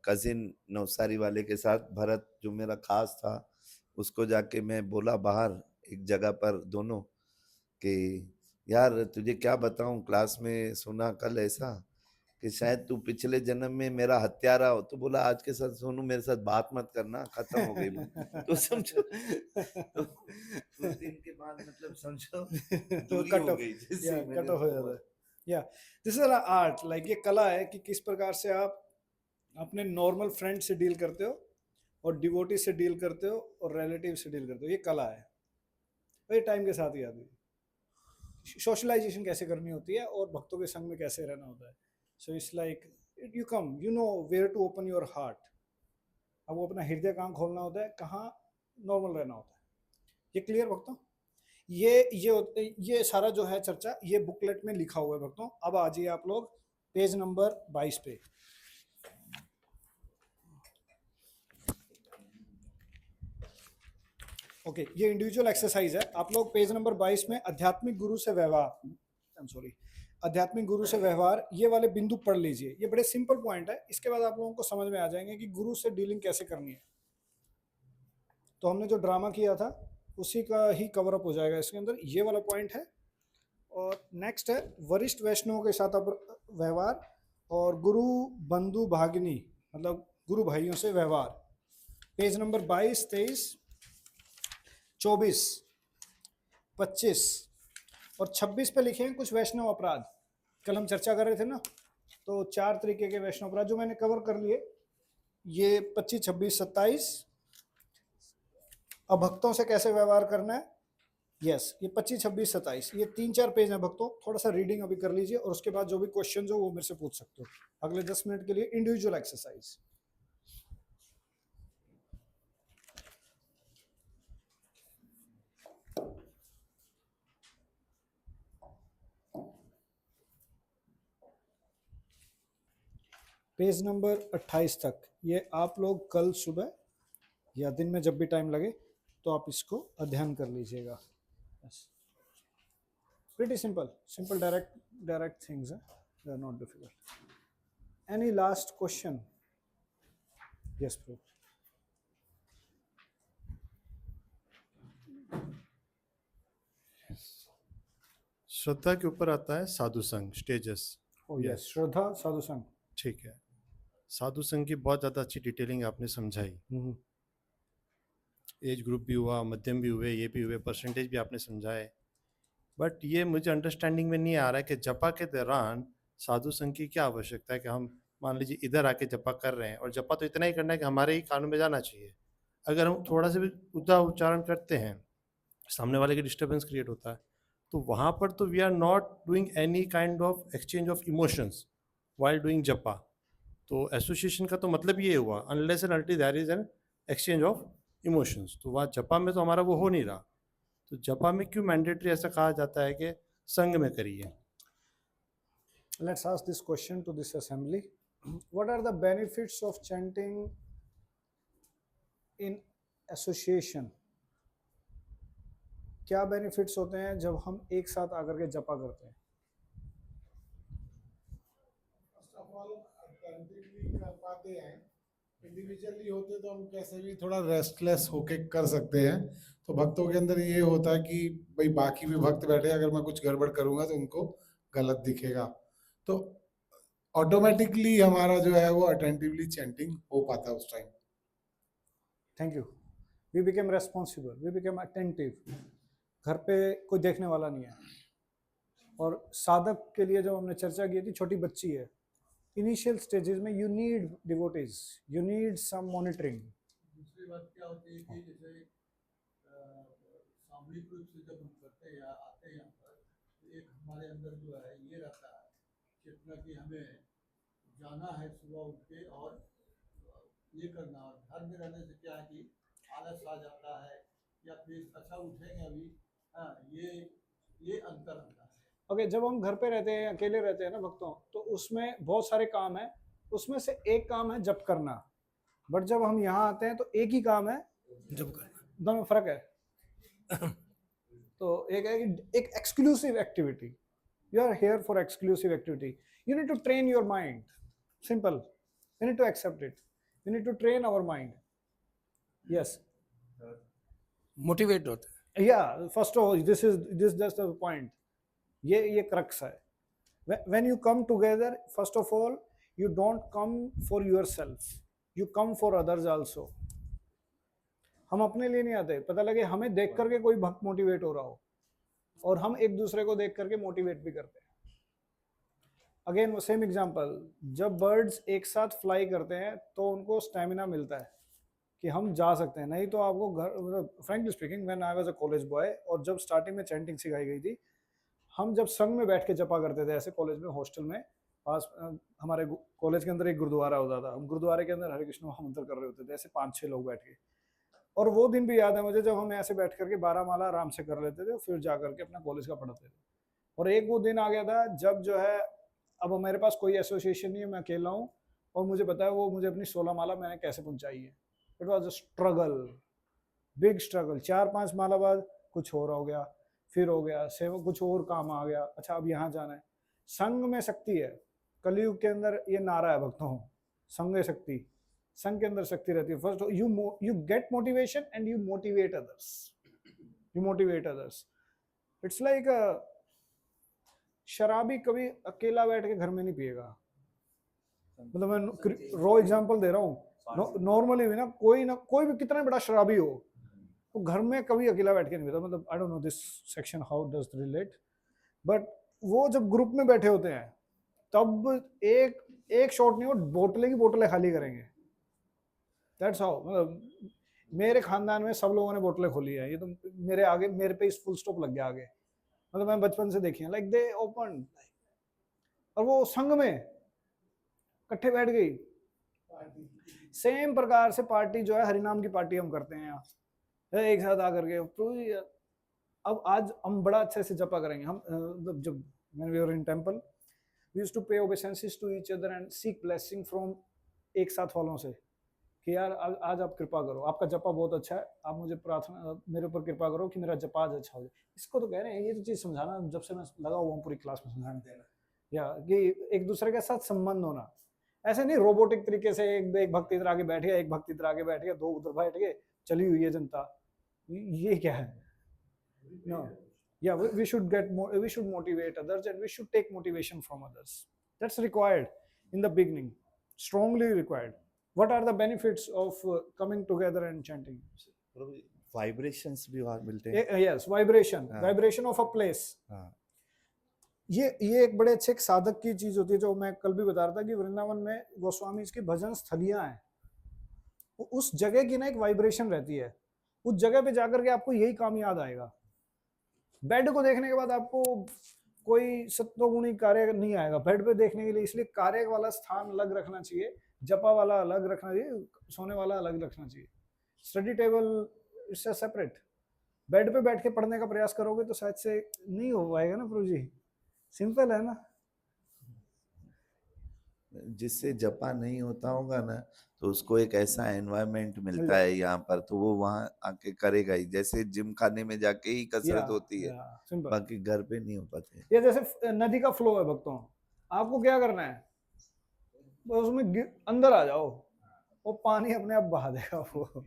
कजिन नवसारी वाले के साथ, भरत जो मेरा खास था, उसको जाके मैं बोला बाहर एक जगह पर दोनों, कि यार तुझे क्या बताऊं, क्लास में सुना कल ऐसा कि शायद तू पिछले जन्म में मेरा हत्यारा हो। तो बोला आज के साथ सोनू मेरे साथ बात मत करना, खत्म हो गई बात। तो समझो, तो उस दिन के बाद मतलब समझो दूरी कट हो ऑफ, गई जैसे या मेरे कट ऑफ हो को। जाता है। या दिस इज आर्ट, लाइक ये कला है कि किस प्रकार से आप अपने नॉर्मल फ्रेंड से डील करते हो, और डिवोटी से डील करते हो, और रिलेटिव से डील करते हो, ये कला है। और ये टाइम के साथ ही आती है। सोशलाइजेशन कैसे करनी होती है, और भक्तों के संग में कैसे रहना होता है। So it's like you come, you know where to open your heart. अब वो अपना हृदय कहाँ खोलना होता है, कहाँ नॉर्मल रहना होता है। ये क्लियर भक्तों? ये सारा जो है चर्चा, ये बुकलेट में लिखा हुआ है भक्तों। अब आ जाइए आप लोग पेज नंबर 22 पे। ओके, ये इंडिविजुअल एक्सरसाइज है। आप लोग पेज नंबर 22 में आध्यात्मिक गुरु से व्यवहार, आध्यात्मिक गुरु से व्यवहार, ये वाले बिंदु पढ़ लीजिए। ये बड़े सिंपल पॉइंट है, इसके बाद आप लोगों को समझ में आ जाएंगे कि गुरु से डीलिंग कैसे करनी है। तो हमने जो ड्रामा किया था उसी का ही कवर अप हो जाएगा इसके अंदर, ये वाला पॉइंट है। और नेक्स्ट है वरिष्ठ वैष्णवों के साथ व्यवहार, और गुरु बंधु भागिनी मतलब गुरु भाइयों से व्यवहार। पेज नंबर 22, 23, 24, 25 और 26 पे लिखे हैं कुछ वैष्णव अपराध। कल हम चर्चा कर रहे थे ना, तो 4 तरीके के वैष्णव अपराध जो मैंने कवर कर लिए, ये 25, 26, 27। अब भक्तों से कैसे व्यवहार करना है, यस, ये 25, 26, 27, ये 3-4 पेज हैं भक्तों। थोड़ा सा रीडिंग अभी कर लीजिए, और उसके बाद जो भी क्वेश्चन हो वो मेरे से पूछ सकते हो। अगले 10 मिनट के लिए इंडिविजुअल एक्सरसाइज। पेज नंबर 28 तक ये आप लोग कल सुबह या दिन में जब भी टाइम लगे तो आप इसको अध्ययन कर लीजिएगा। प्रीटी सिंपल, डायरेक्ट थिंग्स हैं, they are not difficult. Any last question? Yes प्रो। श्रद्धा के ऊपर आता है साधु संघ, स्टेजेस। यस, श्रद्धा साधु संघ, ठीक है। साधु संघ की बहुत ज़्यादा अच्छी डिटेलिंग आपने समझाई। एज ग्रुप भी हुआ, मध्यम भी हुए, ये भी हुए, परसेंटेज भी आपने समझाए। बट ये मुझे अंडरस्टैंडिंग में नहीं आ रहा है कि जपा के दौरान साधु संघ की क्या आवश्यकता है। कि हम मान लीजिए इधर आके जपा कर रहे हैं, और जपा तो इतना ही करना है कि हमारे ही कानों में जाना चाहिए। अगर हम थोड़ा सा भी उदा उच्चारण करते हैं, सामने वाले के डिस्टर्बेंस क्रिएट होता है, तो वहाँ पर तो we are not doing any kind of exchange of emotions while doing जपा। तो एसोसिएशन का तो मतलब ये हुआ, unless and until there is an exchange of emotions. तो वहाँ जपा में तो हमारा वो हो नहीं रहा। तो जपा में क्यों मैंडेटरी ऐसा कहा जाता है कि संघ में करिए? Let's ask this question to this assembly. What are the benefits of chanting in association? क्या बेनिफिट्स होते हैं जब हम एक साथ आकर के जपा करते हैं? फर्स्ट ऑफ ऑल कंटिन्यूली कर पाते हैं। इंडिविजुअली होते तो हम कैसे भी थोड़ा रेस्टलेस होके कर सकते हैं। तो भक्तों के अंदर ये होता है कि भाई बाकी भी भक्त बैठे, अगर मैं कुछ गड़बड़ करूंगा तो उनको गलत दिखेगा। तो ऑटोमेटिकली हमारा जो है वो अटेंटिवली चैंटिंग हो पाता है उस time. Thank you. We became responsible, we became attentive. घर पे कोई देखने वाला नहीं है। और साधक के लिए जो हमने चर्चा की थी, छोटी बच्ची है, इनिशियल स्टेजेस में you need devotees, you need some monitoring. दूसरी बात क्या होती है कि जैसे सामूहिक रूप से जब हम करते हैं या आते हैं यहाँ पर, तो एक हमारे अंदर जो है ये रहता है चेतना कि हमें जाना है सुबह उठ के और ये करना. और घर में रहने से क्या है कि आलस आ जाता है या फिर अच्छा उठेंगे अभी. हाँ, ये अंतर आता है. ओके, जब हम घर पे रहते हैं, अकेले रहते हैं ना भक्तों, तो उसमें बहुत सारे काम है. उसमें से एक काम है जप करना. बट जब हम यहाँ आते हैं तो एक ही काम है जब करना. दोनों में फर्क है. तो एक है कि एक exclusive activity. You are here for exclusive activity. You need to train your mind. Simple. You need to accept it. You need to train our mind. Yes, motivate होते हैं. yeah, first of all, this just the point. ये क्रक्स है. When you come together, first of all, you don't come for yourself, you come for others also. हम अपने लिए नहीं आते. पता लगे हमें देख करके कोई भक्त मोटिवेट हो रहा हो, और हम एक दूसरे को देख करके मोटिवेट भी करते हैं. अगेन सेम एग्जांपल, जब बर्ड्स एक साथ फ्लाई करते हैं तो उनको स्टेमिना मिलता है कि हम जा सकते हैं. नहीं तो आपको घर, मतलब frankly speaking, when I was a college boy, और जब स्टार्टिंग में चैंटिंग सिखाई गई थी, हम जब संग में बैठ के जपा करते थे ऐसे कॉलेज में, हॉस्टल में, पास हमारे कॉलेज के अंदर एक गुरुद्वारा होता था. हम गुरुद्वारे के अंदर हरे कृष्ण महामंत्र कर रहे होते थे ऐसे 5-6 लोग बैठ के. और वो दिन भी याद है मुझे जब हम ऐसे बैठ करके 12 माला आराम से कर लेते थे, फिर जा करके अपना कॉलेज का पढ़ते थे. और एक वो दिन आ गया था जब जो है, अब मेरे पास कोई एसोसिएशन नहीं है, मैं अकेला हूँ, और मुझे पता है वो मुझे अपनी 16 माला मैंने कैसे पहुँचाई है. It was a struggle, big struggle. 4-5 माला बाद कुछ और हो गया, फिर हो गया सेवा, कुछ और काम आ गया. अच्छा, अब यहाँ जाना है. संग में शक्ति है. कलयुग के अंदर ये नारा है भक्तों, संग शक्ति. संग के अंदर शक्ति रहती है. First you get motivation and you motivate others. You motivate others. It's like शराबी कभी अकेला बैठ के घर में नहीं पिएगा. मतलब मैं रो एग्जांपल दे रहा हूँ. नॉर्मली भी ना कोई भी कितना बड़ा शराबी हो, तो घर में कभी अकेला बैठ के नहीं पीता. मतलब I don't know this section how does relate, but वो जब ग्रुप में बैठे होते हैं तब एक शॉट नहीं, वो बोतलें की बोतलें खाली करेंगे. That's how. मतलब मेरे खानदान में सब लोगों ने बोतलें खोली है. ये तो मेरे आगे, मेरे पे इस फुल स्टॉप लग गया आगे. मतलब मैं बचपन से देखी है, लाइक दे ओपन. और वो संग में इकट्ठे बैठ गई. सेम प्रकार से पार्टी जो है, हरिनाम की पार्टी हम करते हैं यहाँ एक साथ आकर के. तो अब आज हम बड़ा अच्छे से जपा करेंगे. हम जब when we were in temple, we used to pay obeisances to each other and seek blessing from एक साथ वालों से कि यार आज आप कृपा करो, आपका जपा बहुत अच्छा है, आप मुझे प्रार्थना, मेरे ऊपर कृपा करो कि मेरा जपा आज अच्छा हो जाए. इसको तो कह रहे हैं, ये तो चीज़ समझाना जब से मैं लगा हुआ हूँ पूरी क्लास में समझाने देना, या कि एक दूसरे के साथ संबंध होना. ऐसे नहीं रोबोटिक तरीके से एक भक्त इधर आगे बैठ गया, एक भक्त इधर आगे बैठ गया, 2 उधर बैठ गए, चली हुई है जनता. ये क्या है? No, yeah, we should we should motivate others, and we should take motivation from others. That's required in the beginning, strongly required. What are the benefits of coming together and chanting? Vibrations भी वहाँ मिलते हैं. Yes, vibration of a place. ये एक बड़े अच्छे साधक की चीज होती है, जो मैं कल भी बता रहा था कि वृंदावन में गोस्वामी की भजन स्थलियां हैं. उस जगह की ना एक वाइब्रेशन रहती है. उस जगह पे जाकर के आपको यही काम याद आएगा. बेड को देखने के बाद आपको कोई सत्वगुणी कार्य नहीं आएगा बेड पे देखने के लिए. इसलिए कार्य वाला स्थान अलग रखना चाहिए, जपा वाला अलग रखना चाहिए, सोने वाला अलग रखना चाहिए. Study table it's separate. Bed पे बैठ के पढ़ने का प्रयास करोगे तो शायद से नहीं हो पाएगा ना प्रभु जी. सिंपल है ना. जिससे जपा नहीं होता होगा ना, तो उसको एक ऐसा एनवायरनमेंट मिलता है यहाँ पर, तो वो वहाँ आके करेगा ही. जैसे जिम खाने में जाके ही कसरत होती है, बाकी घर पे नहीं हो पाते. ये जैसे नदी का फ्लो है भक्तों, आपको क्या करना है, बस उसमें अंदर आ जाओ, वो पानी अपने आप बहा देगा वो.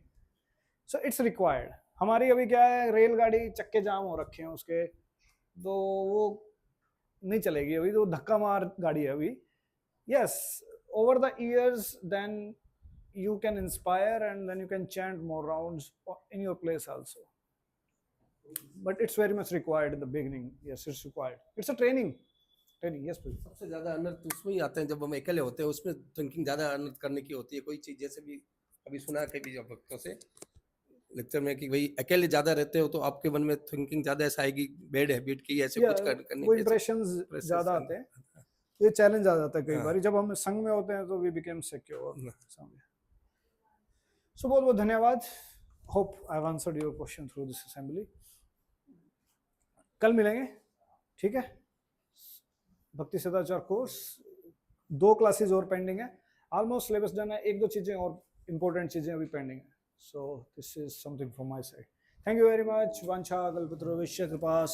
So it's required. हमारी अभी क्या है, रेलगाड़ी चक्के जाम हो रखे हैं उसके, तो वो नहीं चलेगी अभी, तो धक्का मार गाड़ी है अभी. Yes, over the years, then you can inspire and then you can chant more rounds in your place also. But it's very much required in the beginning. Yes, it's required. It's a training. Training, yes please. सबसे ज्यादा अनर्थ उसमें ही आते हैं जब हम अकेले होते हैं, उसमें थिंकिंग ज्यादा अनर्थ करने की होती है। कोई चीज जैसे भी अभी सुना कभी जब भक्तों से लेक्चर में कि भाई अकेले ज्यादा रहते हो तो आपके मन में थिंकिंग ज्यादा ऐसा आएगी बैड हैबिट की ऐसे कुछ करने वो की, इंप्रेशंस impressions ज्यादा आने- आते हैं, ये चैलेंज आ जाता है कई हाँ। बार जब हम संघ में होते हैं तो वी बिकम सिक्योर। सो बहुत बहुत धन्यवाद। Hope I have answered your question through this assembly. कल मिलेंगे, ठीक है। भक्ति सदाचार कोर्स 2 क्लासेस और पेंडिंग है, ऑलमोस्ट सिलेबस डन है, 1-2 चीजें और इंपॉर्टेंट चीजें अभी पेंडिंग है। So this is something from my side. Thank you very much. वांछा कल्पतरुभ्यश्च कृपा